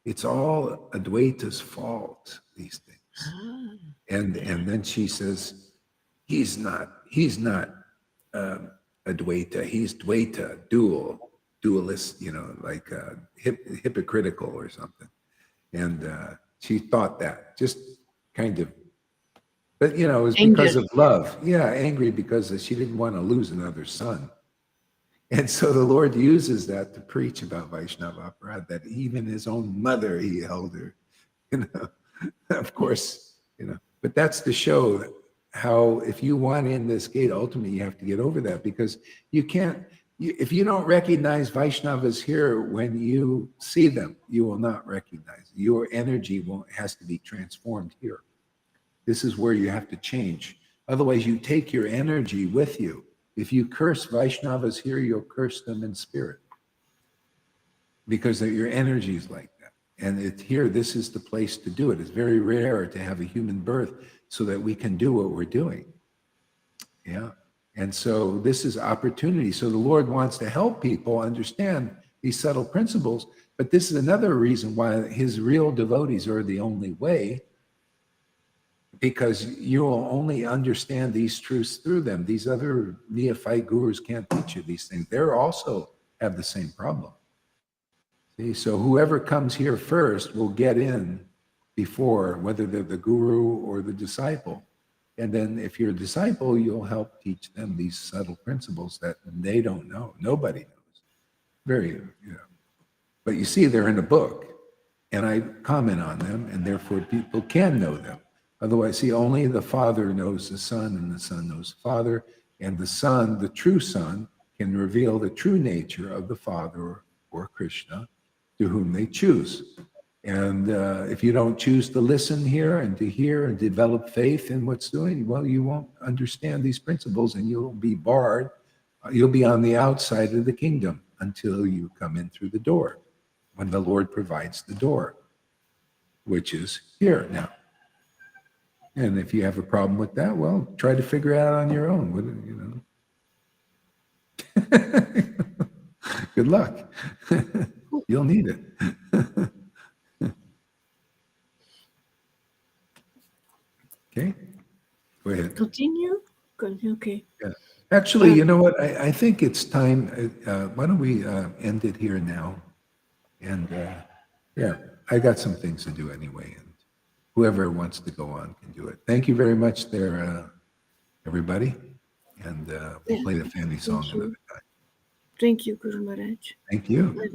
it's all Advaita's fault, these things. And then she says, he's not Advaita, he's Dvaita, dualist, like hypocritical or something. And she thought that, just kind of, but it was because of love. Yeah, angry because she didn't want to lose another son. And so the Lord uses that to preach about Vaishnava Aparad, that even his own mother, he held her, of course, but that's to show how if you want in this gate, ultimately you have to get over that, because you can't, if you don't recognize Vaishnavas here when you see them, you will not recognize. Your energy has to be transformed here. This is where you have to change. Otherwise, you take your energy with you. If you curse Vaishnavas here, you'll curse them in spirit, because your energy is like that. And here, this is the place to do it. It's very rare to have a human birth so that we can do what we're doing. Yeah. And so this is opportunity. So the Lord wants to help people understand these subtle principles. But this is another reason why his real devotees are the only way, because you will only understand these truths through them. These other neophyte gurus can't teach you these things. They're also have the same problem. See, so whoever comes here first will get in before, whether they're the guru or the disciple. And then if you're a disciple, you'll help teach them these subtle principles that they don't know. Nobody knows. But you see, they're in a book, and I comment on them, and therefore people can know them. Otherwise, see, only the Father knows the Son, and the Son knows the Father, and the Son, the true Son, can reveal the true nature of the Father or Krishna to whom they choose. And if you don't choose to listen here and to hear and develop faith in what's doing, well, you won't understand these principles, and you'll be barred. You'll be on the outside of the kingdom until you come in through the door, when the Lord provides the door, which is here now. And if you have a problem with that, well, try to figure it out on your own. Good luck. You'll need it. Okay, go ahead. Continue? Okay. Yeah. Actually, you know what? I think it's time. Why don't we end it here now? And yeah, I got some things to do anyway. And whoever wants to go on can do it. Thank you very much there, everybody. And we'll play the family song another time. Thank you, Guru Maharaj. Thank you.